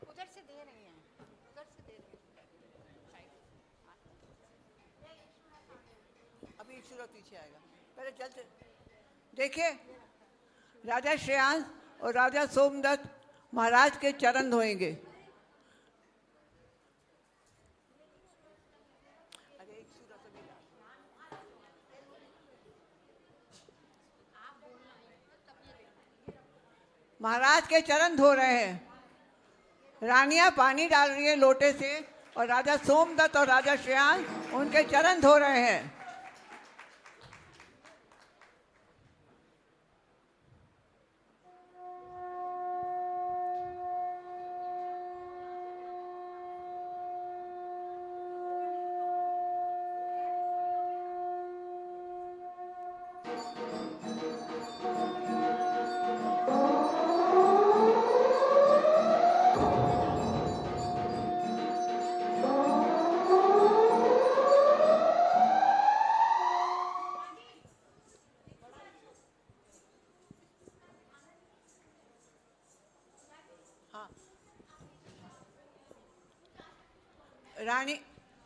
उधर से दे रही हैं, उधर से दे रही हैं। अभी सूरज पीछे आएगा, पहले चलते। देखिए राजा श्रेयांश और राजा सोमदत्त महाराज के चरण धोएंगे। महाराज के चरण धो रहे हैं। रानियां पानी डाल रही है लोटे से और राजा सोमदत्त और राजा श्रेयांश उनके चरण धो रहे हैं।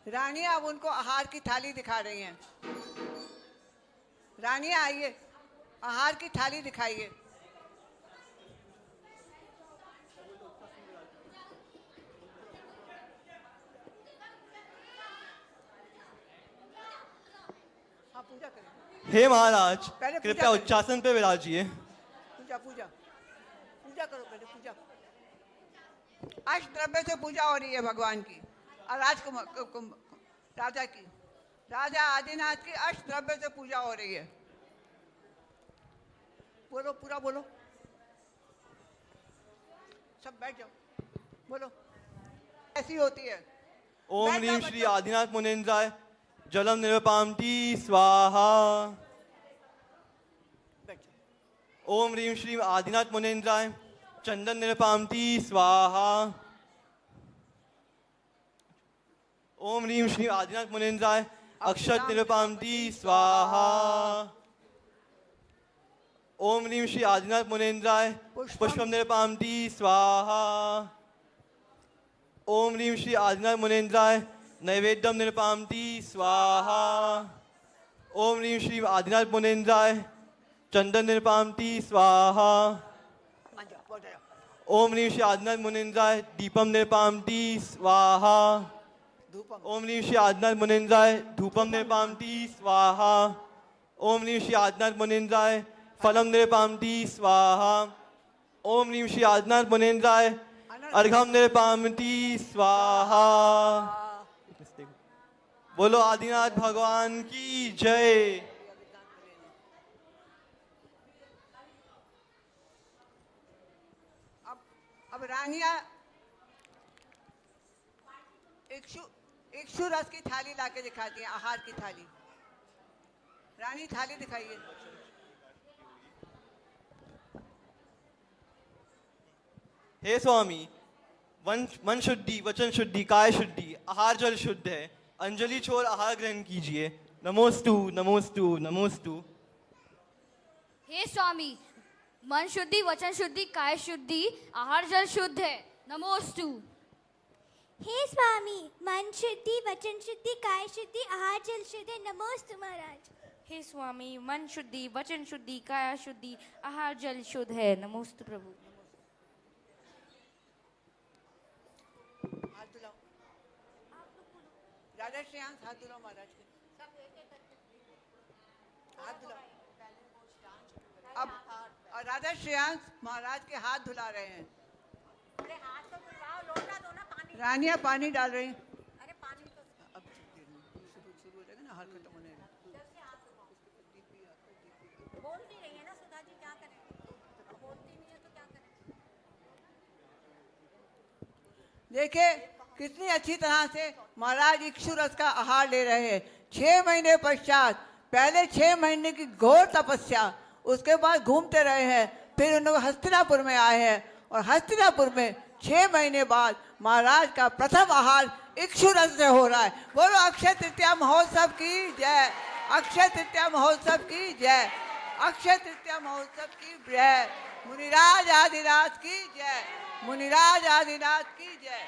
रानी अब उनको आहार की थाली दिखा रही हैं। रानियां आइए, आहार की थाली दिखाइए। हाँ, पूजा करें। हे महाराज, पहले पूजा कृपया करें। उच्चासन पे विराजिए। पूजा पूजा पूजा करो, पहले पूजा। अष्टद्रव्य से पूजा हो रही है भगवान की और राजा की, राजा आदिनाथ की अष्टद्रव्य से पूजा हो रही है। बोलो, पूरा बोलो, सब बैठ जाओ, बोलो। ऐसी होती है। ओम बैठ ह्रीं जाओ श्री बच्चों। आदिनाथ मुनीन्द्राय जलम निर्वपामति स्वाहा। बैठ जाओ। ओम ह्रीं श्री आदिनाथ मुनीन्द्राय चंदन निर्वपामति स्वाहा। ओम ह्रीं श्री आदिनाथ मुनीन्द्राय अक्षत निर्वपामति स्वाहा। ओम ह्रीं श्री आदिनाथ मुनीन्द्राय पुष्पम निर्वपामति स्वाहा। ओम ह्रीं श्री आदिनाथ मुनीन्द्राय नैवेद्यम निर्वपामति स्वाहा। ओम ह्रीं श्री आदिनाथ मुनीन्द्राय चंदन निर्पामती स्वाहा। ओम ह्रीं श्री आदिनाथ मुनीन्द्राय दीपम निर्पामती स्वाहा। ओम ह्रीं श्री आदिनाथ मुनीन्द्राय धूपम निर्पामती स्वाहा। ओम ह्रीं श्री आदिनाथ मुनीन्द्राय फलम निर्पामती स्वाहा। ओम ह्रीं श्री आदिनाथ मुनीन्द्राय अर्घम निर्पामती स्वाहा। बोलो आदिनाथ भगवान की जय। अब रानिया इक्षु रस की थाली लाके दिखाती हैं, आहार की थाली। रानी थाली दिखाइए। हे स्वामी, मन शुद्धि, वचन शुद्धि, काय शुद्धि, आहार जल शुद्ध है। अंजलि छोड़ आहार ग्रहण कीजिए। नमोस्तु नमोस्तु नमोस्तु। हे स्वामी, मन शुद्धि, वचन शुद्धि, काय शुद्धि, आहार जल शुद्ध है। नमोस्तु। हे स्वामी, मन शुद्धि, वचन शुद्धि, काय शुद्धि, आहार जल शुद्ध है। नमोस्तु महाराज। हे स्वामी, मन शुद्धि, वचन शुद्धि, काया शुद्धि, आहार जल शुद्ध है। नमोस्तु प्रभु। हाथ धुलाओ। राधा श्रेयांश हाथ धुलाओ महाराज के। हाथ धुलाओ। अब और राधा श्रेयांश महाराज के हाथ धुला रहे हैं। रानियां पानी डाल रही हैं। अब शुरू हो जाएगा ना, हाथ खत्म होने लगा। बोल नहीं रही है ना सुधा जी, क्या करें? बोलती नहीं है तो क्या करें? देखिए कितनी अच्छी तरह से महाराज इक्षु रस का आहार ले रहे हैं। 6 महीने पश्चात, पहले 6 महीने की घोर तपस्या, उसके बाद घूमते रहे हैं, फिर उन लोग हस्तिनापुर में आए हैं और हस्तिनापुर में 6 महीने बाद महाराज का प्रथम आहार इक्षु रस से हो रहा है। बोलो अक्षय तृतीया महोत्सव की जय। अक्षय तृतीया महोत्सव की जय। अक्षय तृतीया महोत्सव की जय। मुनिराज आदिनाथ की जय। मुनिराज आदिनाथ की जय।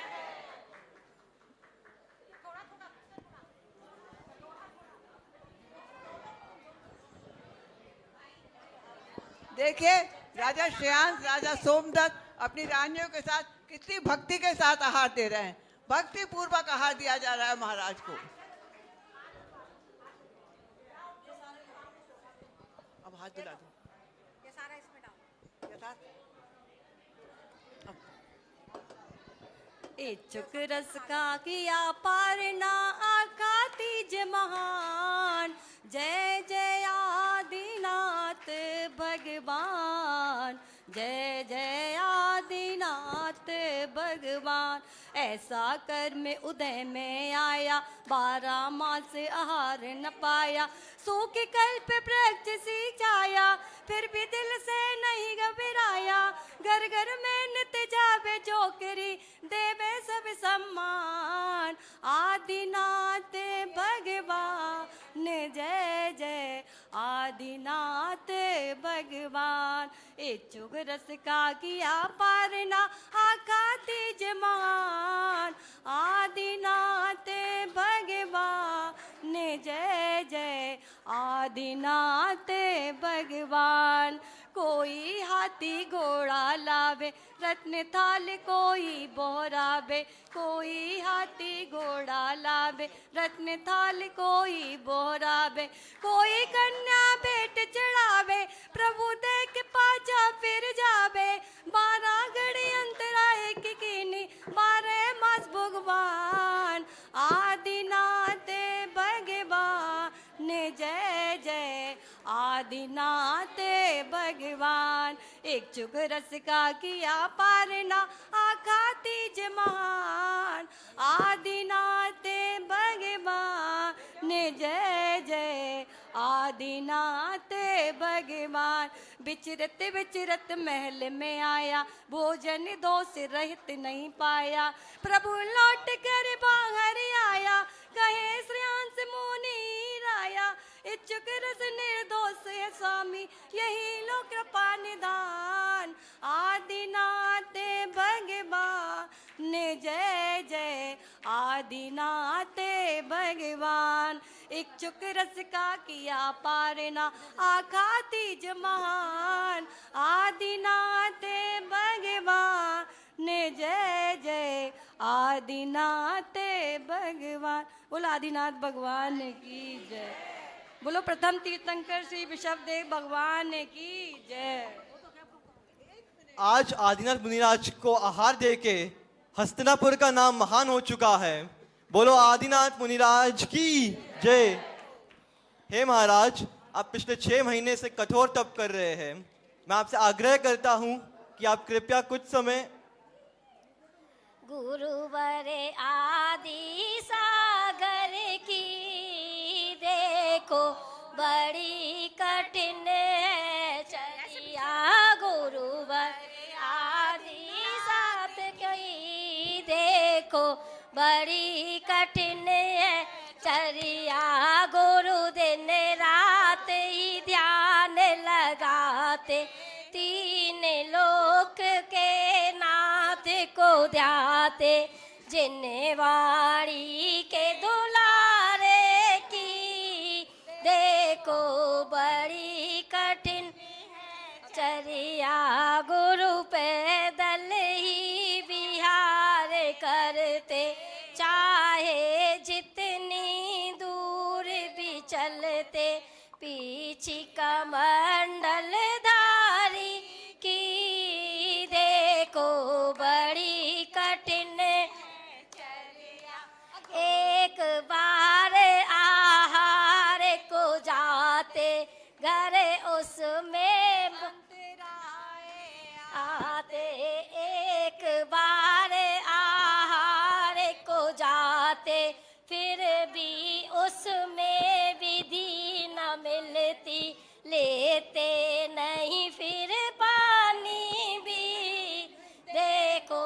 देखिए राजा श्रेयांश, राजा सोमदत्त अपनी रानियों के साथ कितनी भक्ति के साथ आहार दे रहे हैं। भक्ति पूर्वक आहार दिया जा रहा है महाराज को। अब हाथ धुला दो। ये सारा इसमें डालो। इच्छुक रस का किया पारना, आका तीज महान। जय जय आदिनाथ भगवान, जय जय आदिनाथ भगवान। ऐसा कर में उदय में आया, 12 मास आहार न पाया। सूखे कल्प वृक्ष सी छाया, फिर भी दिल से नहीं घबराया। घर घर में नित्य जावे चौकरी, देवे सब सम्मान। आदिनाथ भगवान जय जय आदिनाथ भगवान। इच्छुक रस का किया पारना, आका तीज महान। आदिनाथ भगवान जय जय आदिनाथ भगवान। कोई हाथी घोड़ा लावे, रत्न थाल कोई बोरावे। कोई हाथी घोड़ा लावे, रत्न थाल कोई बोरावे। कोई कन्या भेंट चढ़ावे, प्रभु देख पाछा फिर जावे। 12 घड़ी अंतरा एक कीनी, 12 मास भगवान। आदिनाथ भगवान जय जय आदिनाथ भगवान। इच्छुक रस का किया पारना, आका तीज महान। आदिनाथ भगवान जय जय आदिनाथ भगवान। विचरत विचरत महल में आया, भोजन दोष रहित नहीं पाया। प्रभु लौट कर बाहर आया, कहे श्रेयांश मुनि राया। इच्छुक रस निर्दोष है स्वामी, यही लो कृपा निदान। आदिनाथ भगवान जय जय आदिनाथ भगवान। इच्छुक रस का किया पारना आखा तीज महान आदिनाथ भगवान जय जय आदिनाथ भगवान। बोलो आदिनाथ भगवान की जय। बोलो प्रथम तीर्थंकर श्री ऋषभदेव भगवान की जय। आज आदिनाथ मुनिराज को आहार देके हस्तिनापुर का नाम महान हो चुका है। बोलो आदिनाथ मुनिराज की जय। हे महाराज, आप पिछले 6 महीने से कठोर तप कर रहे हैं। मैं आपसे आग्रह करता हूं कि आप कृपया कुछ समय गुरुवर आदि सागर की देखो बड़ी कठिन चलिया गुरुवर आदि सात की देखो बड़ी कठिन चरिया गुरु दिन रात ही ध्यान लगाते 3 लोक के नाथ को ध्याते जिन वाणी के दुलारे की देखो बड़ी कठिन चरिया गुरु पैदल ही विहार करते चाहे जितनी दूर भी चलते पीछे कमंडल धारी की देखो बड़ी कठिन एक बार आहार को जाते घर उसमें आते एक बार आहार को जाते फिर भी उसमें विधि न मिलती लेते नहीं फिर पानी भी देखो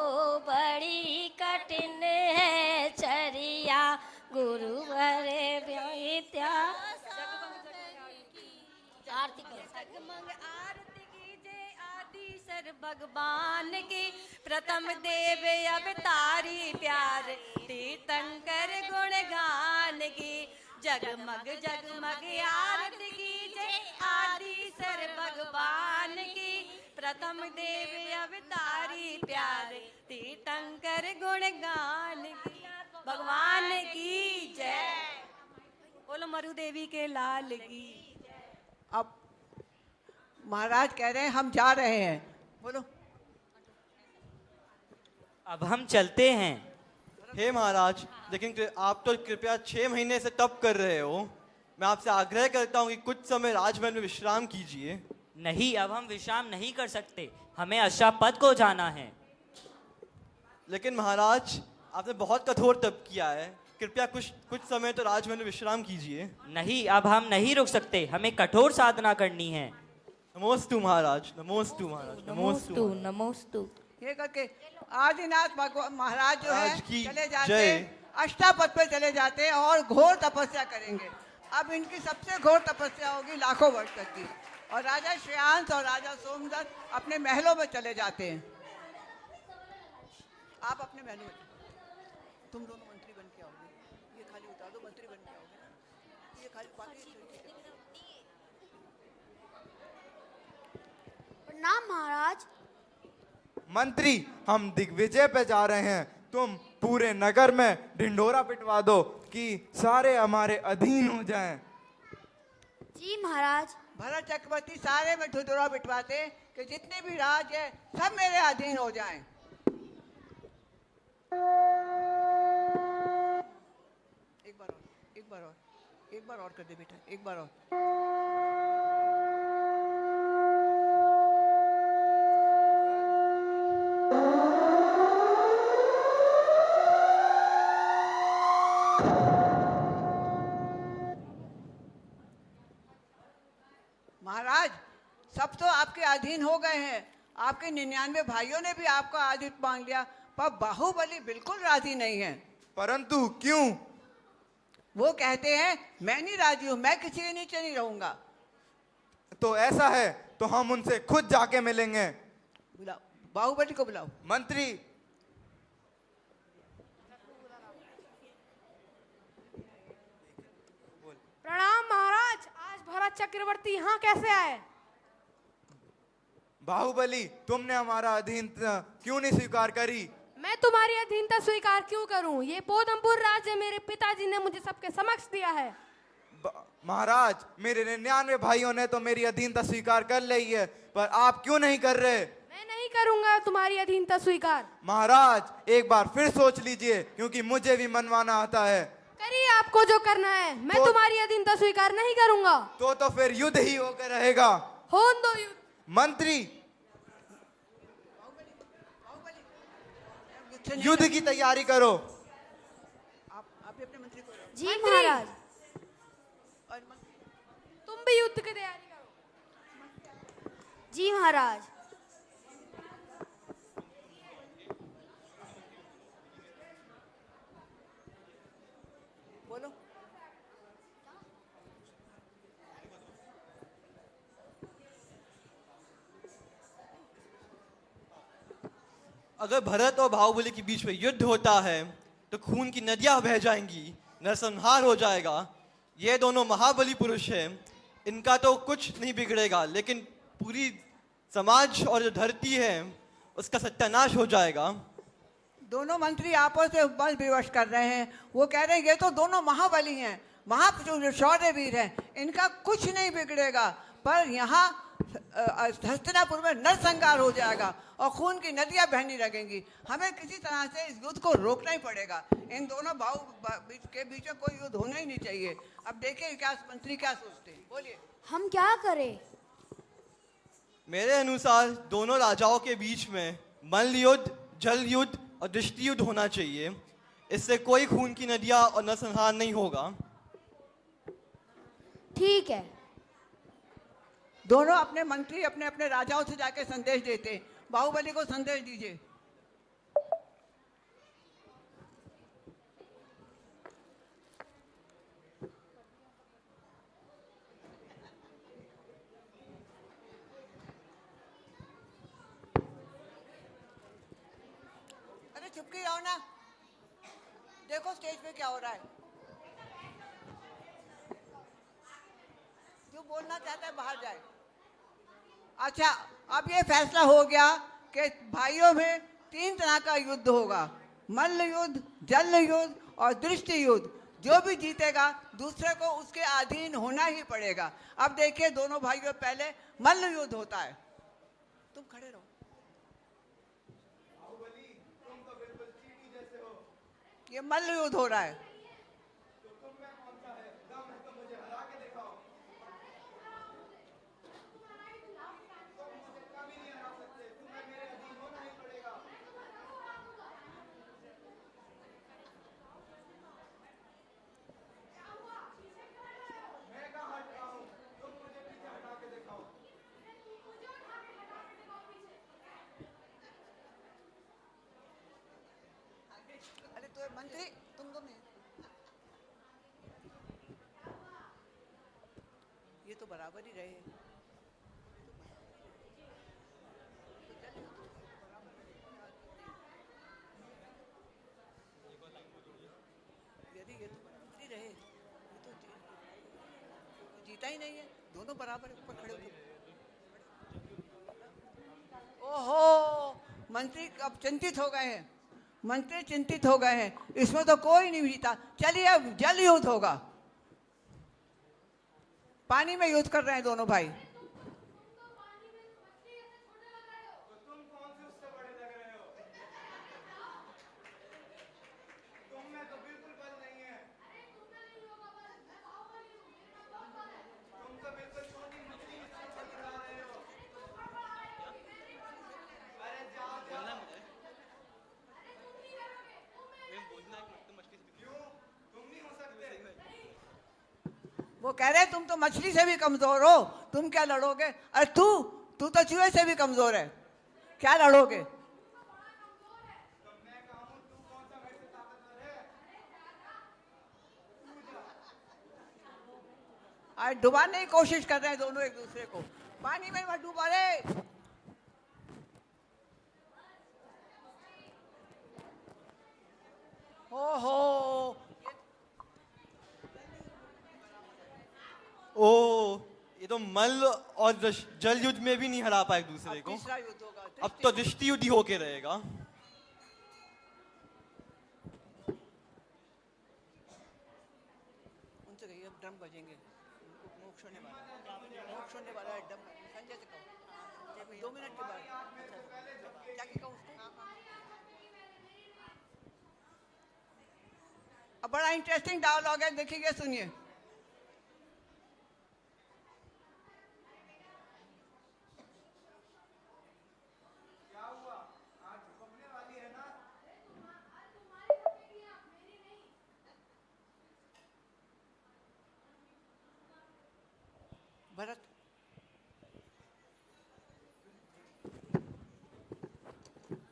बड़ी कठिन है चरिया गुरुवर विद्या आरती आरती की जय आदि सर भगवान की प्रथम देव अवतारी प्यार तीर्थंकर गुणगान की जगमग जगमग आरती की जय आदि सर भगवान की प्रथम देव अवतारी प्यार तीर्थंकर गुणगान की भगवान की जय। बोलो मरु देवी के लाल की। अब महाराज कह रहे हैं हम जा रहे हैं। बोलो अब हम चलते हैं। हे महाराज, लेकिन आप तो कृपया 6 महीने से तप कर रहे हो। मैं आपसे आग्रह करता हूँ कि कुछ समय राजमहल में विश्राम कीजिए। नहीं, अब हम विश्राम नहीं कर सकते, हमें अश्वापथ को जाना है। लेकिन महाराज, आपने बहुत कठोर तप किया है, कृपया कुछ समय तो राजमहल में विश्राम कीजिए। नहीं, अब हम नहीं रुक सकते, हमें कठोर साधना करनी है। नमोस्तु महाराज, नमोस्तु महाराज, नमोस्तु नमोस्तु। ये करके आदिनाथ भगवान महाराज जो है चले जाते जय। अष्टापथ पे चले जाते हैं और घोर तपस्या करेंगे। अब इनकी सबसे घोर तपस्या होगी लाखों वर्ष तक की। और राजा श्रेयांश और राजा सोमदत्त अपने महलों में चले जाते हैं। आप अपने महलों में, तुम दोनों मंत्री बन के आओगे। ये खाली उतार दो, मंत्री बन के आओगे ना। ये खाली प्रणाम महाराज। मंत्री, हम दिग्विजय पे जा रहे हैं, तुम पूरे नगर में ढिंढोरा पिटवा दो कि सारे हमारे अधीन हो जाएं। जी महाराज। भरत चक्रवर्ती सारे में ढिंढोरा पिटवाते कि जितने भी राज है सब मेरे अधीन हो जाएं। एक बार और कर दे बेटा, एक बार और। महाराज, सब तो आपके अधीन हो गए हैं। आपके 99 भाइयों ने भी आपका आदित्य मांग लिया, पर बाहुबली बिल्कुल राजी नहीं है। परंतु क्यों? वो कहते हैं मैं नहीं राजी हूं, मैं किसी के नीचे नहीं रहूंगा। तो ऐसा है तो हम उनसे खुद जाके मिलेंगे। बुलाओ, बाहुबली को बुलाओ। मंत्री, प्रणाम महाराज। आज भरत चक्रवर्ती यहाँ कैसे आए? बाहुबली, तुमने हमारा अधीनता क्यों नहीं स्वीकार करी? मैं तुम्हारी अधीनता स्वीकार क्यों करूं? ये पोदमपुर राज्य मेरे पिताजी ने मुझे सबके समक्ष दिया है। महाराज, मेरे 99 भाइयों ने तो मेरी अधीनता स्वीकार कर ली है, पर आप क्यों नहीं कर रहे? मैं नहीं करूंगा तुम्हारी अधीनता स्वीकार। महाराज, एक बार फिर सोच लीजिए, क्योंकि मुझे भी मनवाना आता है। करिए आपको जो करना है, मैं तुम्हारी अधीनता स्वीकार नहीं करूंगा। तो फिर युद्ध ही होकर रहेगा। होने दो युद्ध। मंत्री, युद्ध की तैयारी करो। आप भी अपने मंत्री को जी महाराज। तुम भी युद्ध की तैयारी करो। जी महाराज। बोलो। अगर भरत और बाहुबली के बीच में युद्ध होता है तो खून की नदियां बह जाएंगी, नरसंहार हो जाएगा। ये दोनों महाबली पुरुष हैं, इनका तो कुछ नहीं बिगड़ेगा, लेकिन पूरी समाज और जो धरती है उसका सत्यानाश हो जाएगा। दोनों मंत्री आपस में बल विवश कर रहे हैं। वो कह रहे हैं ये तो दोनों महाबली हैं, शौर्यवीर हैं, इनका कुछ नहीं बिगड़ेगा, पर यहाँ हस्तिनापुर में नरसंहार हो जाएगा और खून की नदियां बहने लगेंगी। हमें किसी तरह से इस युद्ध को रोकना ही पड़ेगा। इन दोनों भाव के बीच में कोई युद्ध होना ही नहीं चाहिए। अब देखिए क्या मंत्री क्या सोचते हैं, बोलिए। हम क्या करें? मेरे अनुसार दोनों राजाओं के बीच में मल्ल युद्ध, जल युद्ध और दृष्टि युद्ध होना चाहिए। इससे कोई खून की नदियां और नरसंहार नहीं होगा। ठीक है। दोनों अपने मंत्री अपने अपने राजाओं से जाके संदेश देते। बाहुबली को संदेश दीजिए। अरे चुपकी रहो ना, देखो स्टेज पे क्या हो रहा है। जो बोलना चाहता है बाहर जाए। अच्छा, अब ये फैसला हो गया कि भाइयों में 3 तरह का युद्ध होगा, मल्ल युद्ध, जल युद्ध और दृष्टि युद्ध। जो भी जीतेगा दूसरे को उसके अधीन होना ही पड़ेगा। अब देखिए दोनों भाइयों पहले मल्ल युद्ध होता है। तुम खड़े रहो। ये मल्ल युद्ध हो रहा है। मंत्री तुम तो नहीं, ये तो बराबर ही रहे। यदि ये तो बराबर ही रहे, ये तो जीता ही नहीं है। दोनों बराबर ऊपर खड़े हो। ओहो, मंत्री अब चिंतित हो गए हैं। मंत्री चिंतित हो गए हैं, इसमें तो कोई नहीं जीता। चलिए अब जल युद्ध होगा। पानी में युद्ध कर रहे हैं दोनों भाई। वो कह रहे तुम तो मछली से भी कमजोर हो, तुम क्या लड़ोगे? अरे तू तो चूहे से भी कमजोर है, क्या लड़ोगे? अरे डुबाने की कोशिश कर रहे हैं दोनों एक दूसरे को। पानी में मत डूबा रे। हो तो मल्ल और जल युद्ध में भी नहीं हरा पाए एक दूसरे को, तीसरा युद्ध होगा, अब तो दृष्टि युद्ध ही होके रहेगा। उनसे कहिए अब ड्रम बजेंगे, मोक्ष होने वाला है, मोक्ष होने वाला है, ड्रम संजय से कहो 2 मिनट के बाद क्या कहूँ उसको। अब बड़ा इंटरेस्टिंग डायलॉग है, देखिए सुनिए। भरत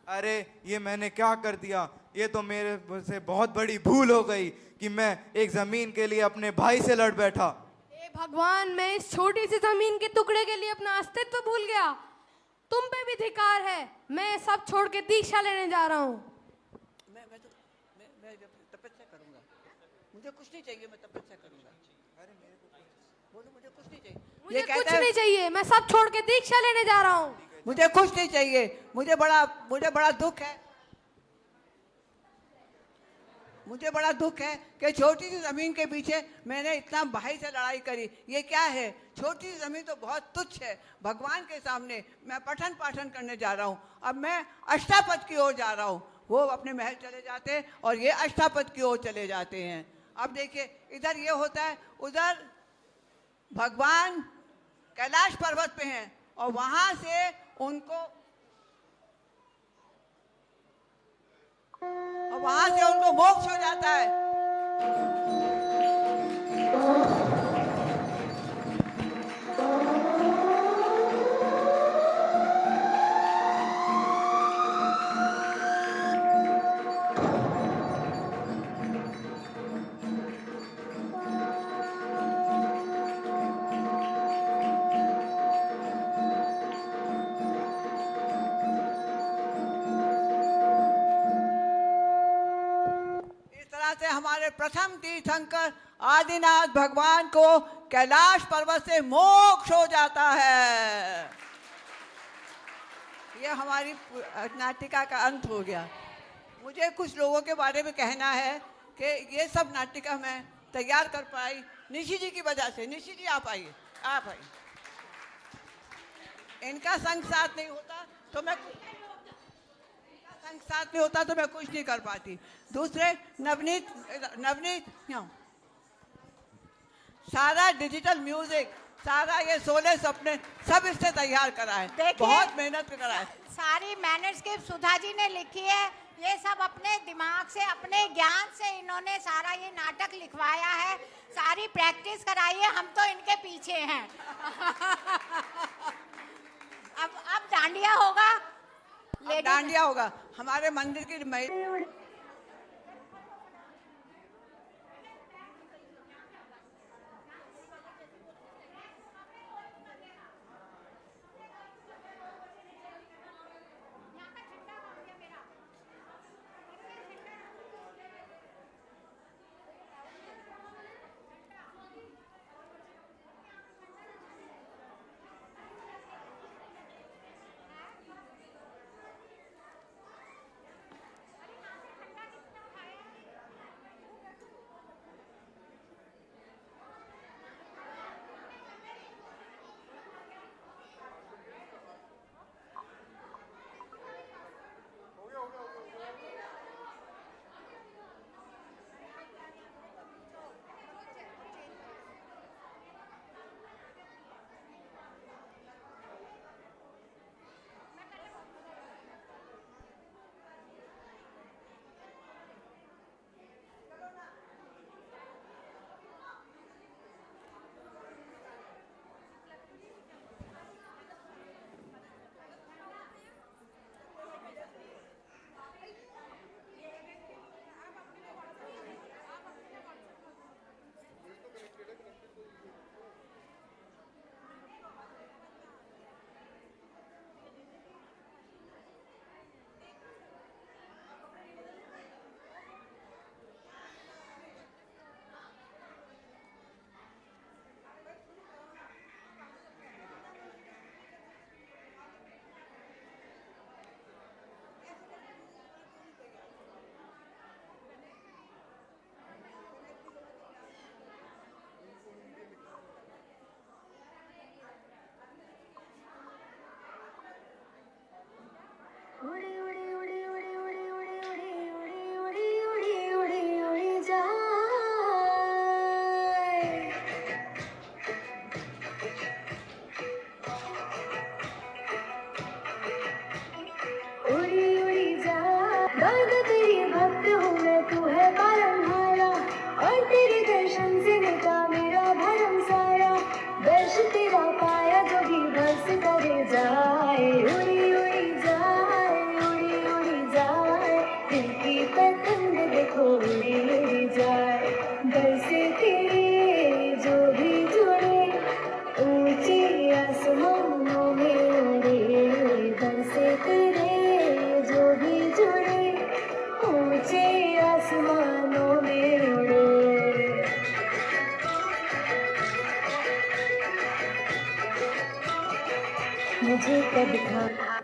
अरे ये मैंने क्या कर दिया, ये तो मेरे से बहुत बड़ी भूल हो गई कि मैं एक जमीन के लिए अपने भाई से लड़ बैठा। हे भगवान, मैं इस छोटी सी जमीन के टुकड़े के लिए अपना अस्तित्व भूल गया। तुम पे भी धिक्कार है। मैं सब छोड़ के दीक्षा लेने जा रहा हूँ। मैं तपस्या करूंगा, मुझे कुछ नहीं चाहिए, मैं तपस्या करूंगा। बोलो मुझे कुछ नहीं चाहिए, मुझे कुछ नहीं चाहिए, मैं सब छोड़ के दीक्षा लेने जा रहा हूँ। मुझे कुछ नहीं चाहिए, मुझे बड़ा दुख है, मुझे बड़ा दुख है कि छोटी सी जमीन के पीछे मैंने इतना भाई से लड़ाई करी। ये क्या है, छोटी सी जमीन तो बहुत तुच्छ है भगवान के सामने। मैं पठन पाठन करने जा रहा हूँ, अब मैं अष्टापद की ओर जा रहा हूँ। वो अपने महल चले जाते हैं और ये अष्टापद की ओर चले जाते हैं। अब देखिए इधर ये होता है, उधर भगवान कैलाश पर्वत पे हैं और वहां से उनको मोक्ष हो जाता है। से हमारे प्रथम तीर्थंकर आदिनाथ भगवान को कैलाश पर्वत से मोक्ष हो जाता है। ये हमारी नाटिका का अंत हो गया। मुझे कुछ लोगों के बारे में कहना है कि ये सब नाटिका मैं तैयार कर पाई निशी जी की वजह से। निशी जी आप आइए, आप आइए। इनका संग साथ नहीं होता तो मैं साथ में होता तो मैं कुछ नहीं कर पाती। दूसरे नवनीत सारा डिजिटल म्यूजिक, सारा ये 16 सपने सब इसने तैयार करा है, बहुत मेहनत करा है। सारी मैनर्सकेप सुधा जी ने लिखी है। ये सब अपने दिमाग से, अपने ज्ञान से इन्होंने सारा ये नाटक लिखवाया है, सारी प्रैक्टिस कराई है। हम तो इनके पीछे हैं। अब डांडिया होगा, डांडिया होगा। हमारे मंदिर की महिला सब था।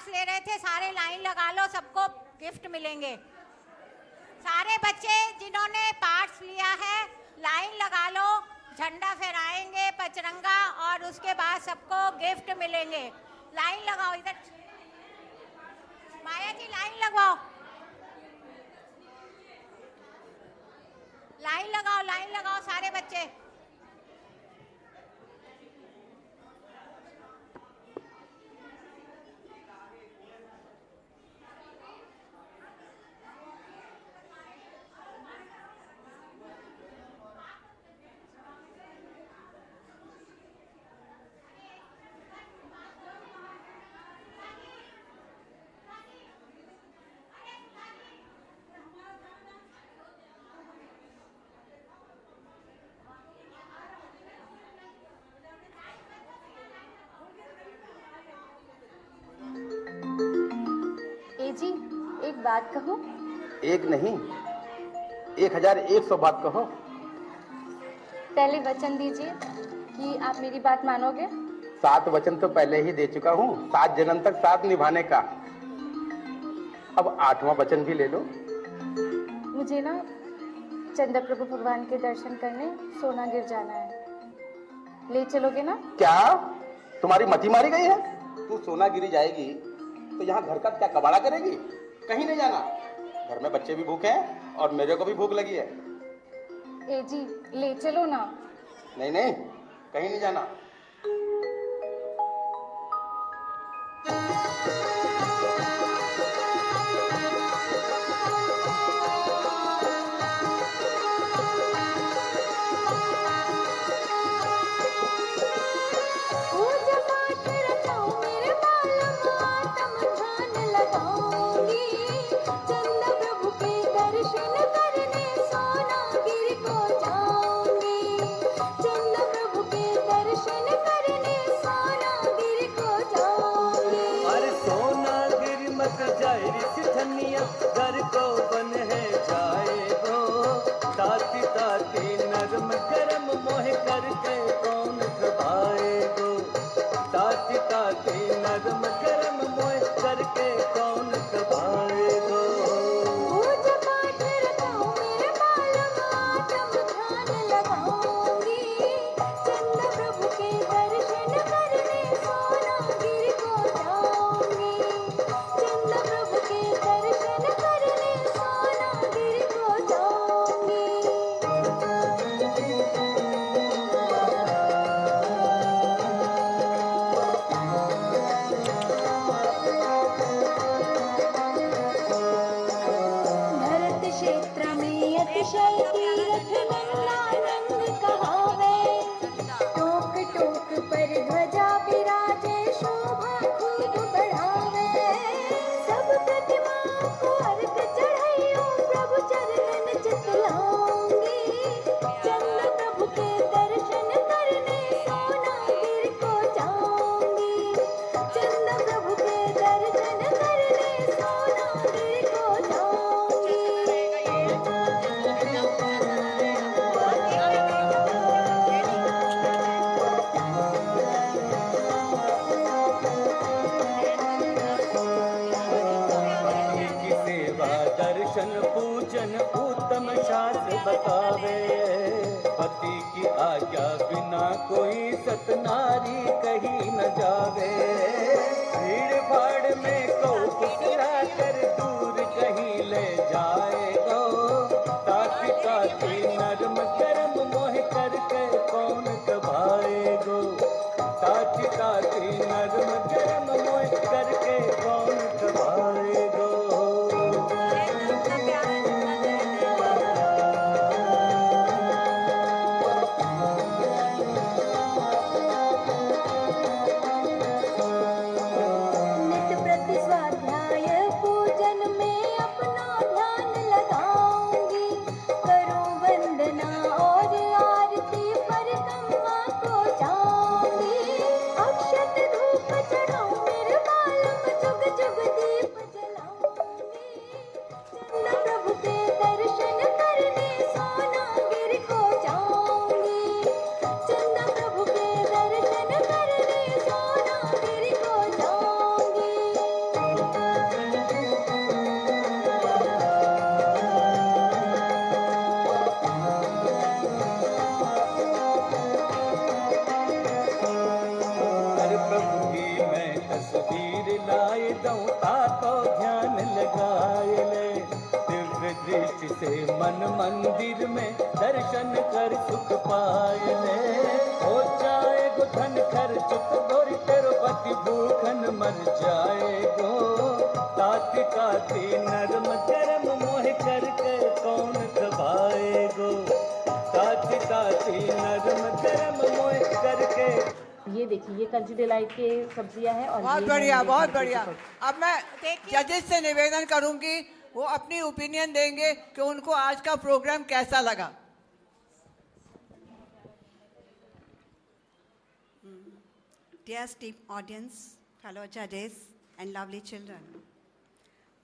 ले रहे थे, सारे लाइन लगा लो, सबको गिफ्ट मिलेंगे। सारे बच्चे जिन्होंने पार्ट्स लिया है लाइन लगा लो, झंडा फहराएंगे पचरंगा और उसके बाद सबको गिफ्ट मिलेंगे। लाइन लगाओ, इधर माया जी लाइन लगवाओ, लाइन लगाओ सारे बच्चे। जी एक बात कहो। एक नहीं 1100 बात कहो। पहले वचन दीजिए कि आप मेरी बात मानोगे। 7 वचन तो पहले ही दे चुका हूँ, 7 जन्म तक साथ निभाने का। अब 8वां वचन भी ले लो। मुझे ना चंद्र प्रभु भगवान के दर्शन करने सोनागिर जाना है, ले चलोगे ना? क्या तुम्हारी मति मारी गई है? तू सोनागिरी जाएगी तो यहाँ घर का क्या कबाड़ा करेगी? कहीं नहीं जाना, घर में बच्चे भी भूखे हैं और मेरे को भी भूख लगी है। ए जी ले चलो ना। नहीं नहीं कहीं नहीं जाना। घर को बन है जाएगो, ताती ताती नरम गरम मोह करके कौन खबाएगो, ताती ताती नरम गरम मोह करके कौन खबाएगो। बतावे, पति की आज्ञा बिना कोई सतनारी कहीं न जावे। भीड़ भाड़ में को फुसला कर दूर कहीं ले जाए गो, ताती ताती नरम गरम मोह करके कौन दबाए गो, ताती ताती नरम गरम मोह करके कौन दबाए गो। नित्य प्रति स्वाध्याय पूजन में अपना ध्यान लगाऊंगी, करूं वंदना और आरती परिक्रमा को जाऊंगी। अक्षत धूप चढ़ाऊं निर्मल जुग जुग दीप जलाऊंगी। चंद्र प्रभु के दर्शन करने सोनागिर को जाऊंगी, चंद्र प्रभु के दर्शन करने सोनागिर को जाऊंगी। हर प्रभु की मैं तस्वीर लाए दूं, ताको ध्यान लगाए ले। दिव्य दृष्टि से मन मंदिर में दर्शन कर सुख पाए ले। हो जाए गो धन खर्च गोरी तेरो पति भूखन मर जाए गो, ताती ताती नरम गरम मोह करके कौन दबाए गो, ताती ताती नरम गरम मोह करके। ये देखिए, ये कल्चर डिलाइट के सब्जियां हैं और बहुत ये बढ़िया, है बहुत मेरे बढ़िया। घर के अब मैं जजेस से निवेदन करूंगी, वो अपनी ओपिनियन देंगे कि उनको आज का प्रोग्राम कैसा लगा। Dear esteemed audience, fellow judges, and lovely children,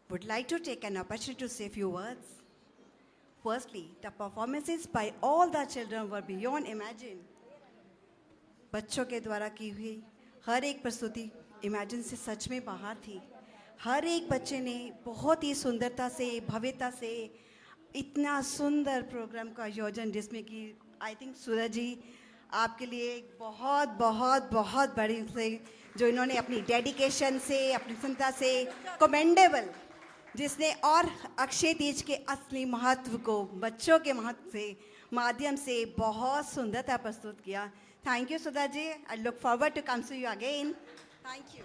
would like to take an opportunity to say a few words. Firstly, the performances by all the children were beyond imagine. बच्चों के द्वारा की हुई हर एक प्रस्तुति इमेजिन से सच में बाहर थी। हर एक बच्चे ने बहुत ही सुंदरता से, भव्यता से इतना सुंदर प्रोग्राम का आयोजन, जिसमें कि आई थिंक सूरज जी आपके लिए बहुत बहुत बहुत बड़ी से, जो इन्होंने अपनी डेडिकेशन से, अपनी सुंदरता से कमेंडेबल, जिसने और अक्षय तीज के असली महत्व को बच्चों के महत्व से माध्यम से बहुत सुंदरता प्रस्तुत किया। Thank you Sudha ji, I look forward to come to you again. Thank you.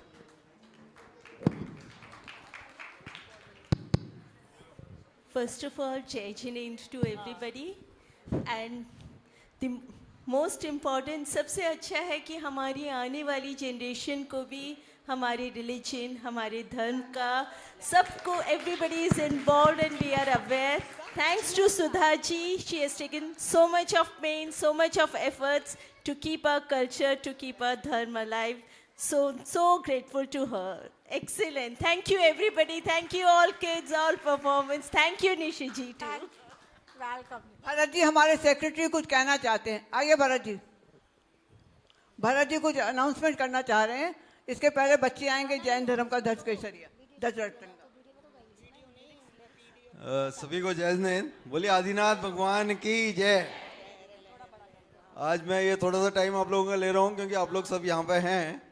First of all, Jai Hind to everybody. And the most important, सबसे अच्छा है कि हमारी आने वाली जनरेशन को भी हमारे रिलीजन, हमारे धर्म का सबको, everybody is involved and we are aware. Thanks to Sudha ji, she has taken so much of pain, so much of efforts to keep our culture, to keep our dharma alive. So grateful to her. Excellent. Thank you everybody. Thank you all kids, all performance. Thank you Nishi ji too. Welcome. Bharat ji हमारे secretary कुछ कहना चाहते हैं, आइए भरत जी। भरत जी कुछ announcement करना चाह रहे हैं। इसके पहले बच्चे आएंगे जैन धर्म का ध्वज केसरिया, ध्वज रत्न। सभी को जय हिंद, बोलिए आदिनाथ भगवान की जय। आज मैं ये थोड़ा सा टाइम आप लोगों का ले रहा हूँ क्योंकि आप लोग सब यहाँ पे हैं।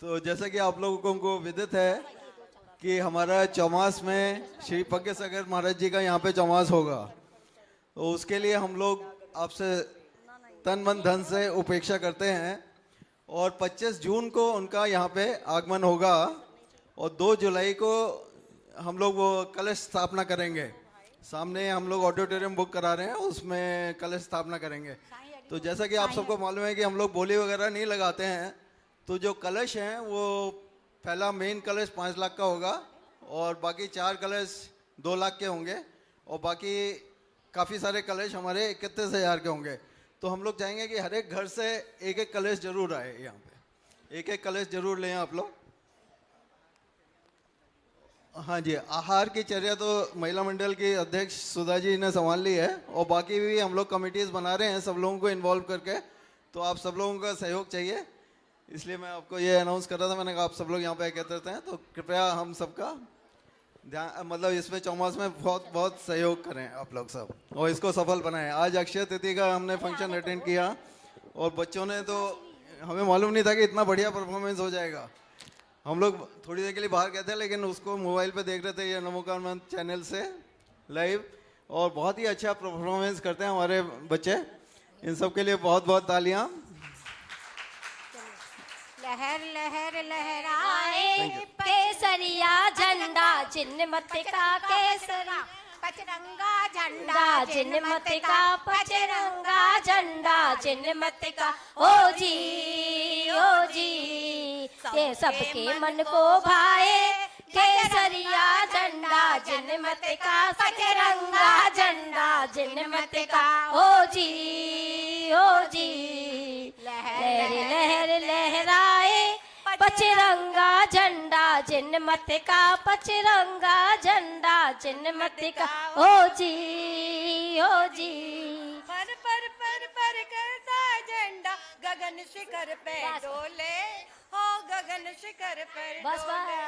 तो जैसा कि आप लोगों को विदित है कि हमारा चौमास में श्री पज्ञ सागर महाराज जी का यहाँ पे चौमास होगा, तो उसके लिए हम लोग आपसे तन मन धन से उपेक्षा करते हैं। और 25 जून को उनका यहाँ पे आगमन होगा और 2 जुलाई को हम लोग वो कलश स्थापना करेंगे। सामने हम लोग ऑडिटोरियम बुक करा रहे हैं, उसमें कलश स्थापना करेंगे। तो जैसा कि आप सबको मालूम है कि हम लोग बोली वगैरह नहीं लगाते हैं, तो जो कलश हैं वो पहला मेन कलश 5 लाख का होगा और बाकी 4 कलश 2 लाख के होंगे और बाकी काफ़ी सारे कलश हमारे 31,000 के होंगे। तो हम लोग चाहेंगे कि हर एक घर से एक एक कलश जरूर आए, यहाँ पे एक एक कलश जरूर लें आप लोग। हाँ जी, आहार की चर्या तो महिला मंडल की अध्यक्ष सुधा जी ने संभाल ली है और बाकी भी हम लोग कमिटीज़ बना रहे हैं सब लोगों को इन्वॉल्व करके। तो आप सब लोगों का सहयोग चाहिए, इसलिए मैं आपको ये अनाउंस कर रहा था। मैंने कहा आप सब लोग यहाँ पे एकत्रित हैं तो कृपया हम सबका ध्यान मतलब इसमें चौमास में बहुत बहुत सहयोग करें आप लोग सब और इसको सफल बनाएं। आज अक्षय तृतीया का हमने फंक्शन अटेंड किया और बच्चों ने तो हमें मालूम नहीं था कि इतना बढ़िया परफॉर्मेंस हो जाएगा। हम लोग थोड़ी देर के लिए बाहर गए थे लेकिन उसको मोबाइल पे देख रहे थे ये नमोकार मंच चैनल से लाइव और बहुत ही अच्छा परफॉर्मेंस करते हैं हमारे बच्चे। इन सब के लिए बहुत बहुत तालियां। लहर लहर लहराए केसरिया झंडा चिन्मत का केसरी पचरंगा झंडा चिन्मत का पचरंगा झंडा चिन्मत का ओ जी ये सबके मन को भाए केसरिया झंडा जिनमत का पचरंगा झंडा जिनमत का ओ जी लहर लहर लहराए पचरंगा झंडा जिनमत का पचरंगा झंडा जिनमत का ओ जी पर करता झंडा गगन शिखर पे डोले हो गगन शिखर पर बस डोले।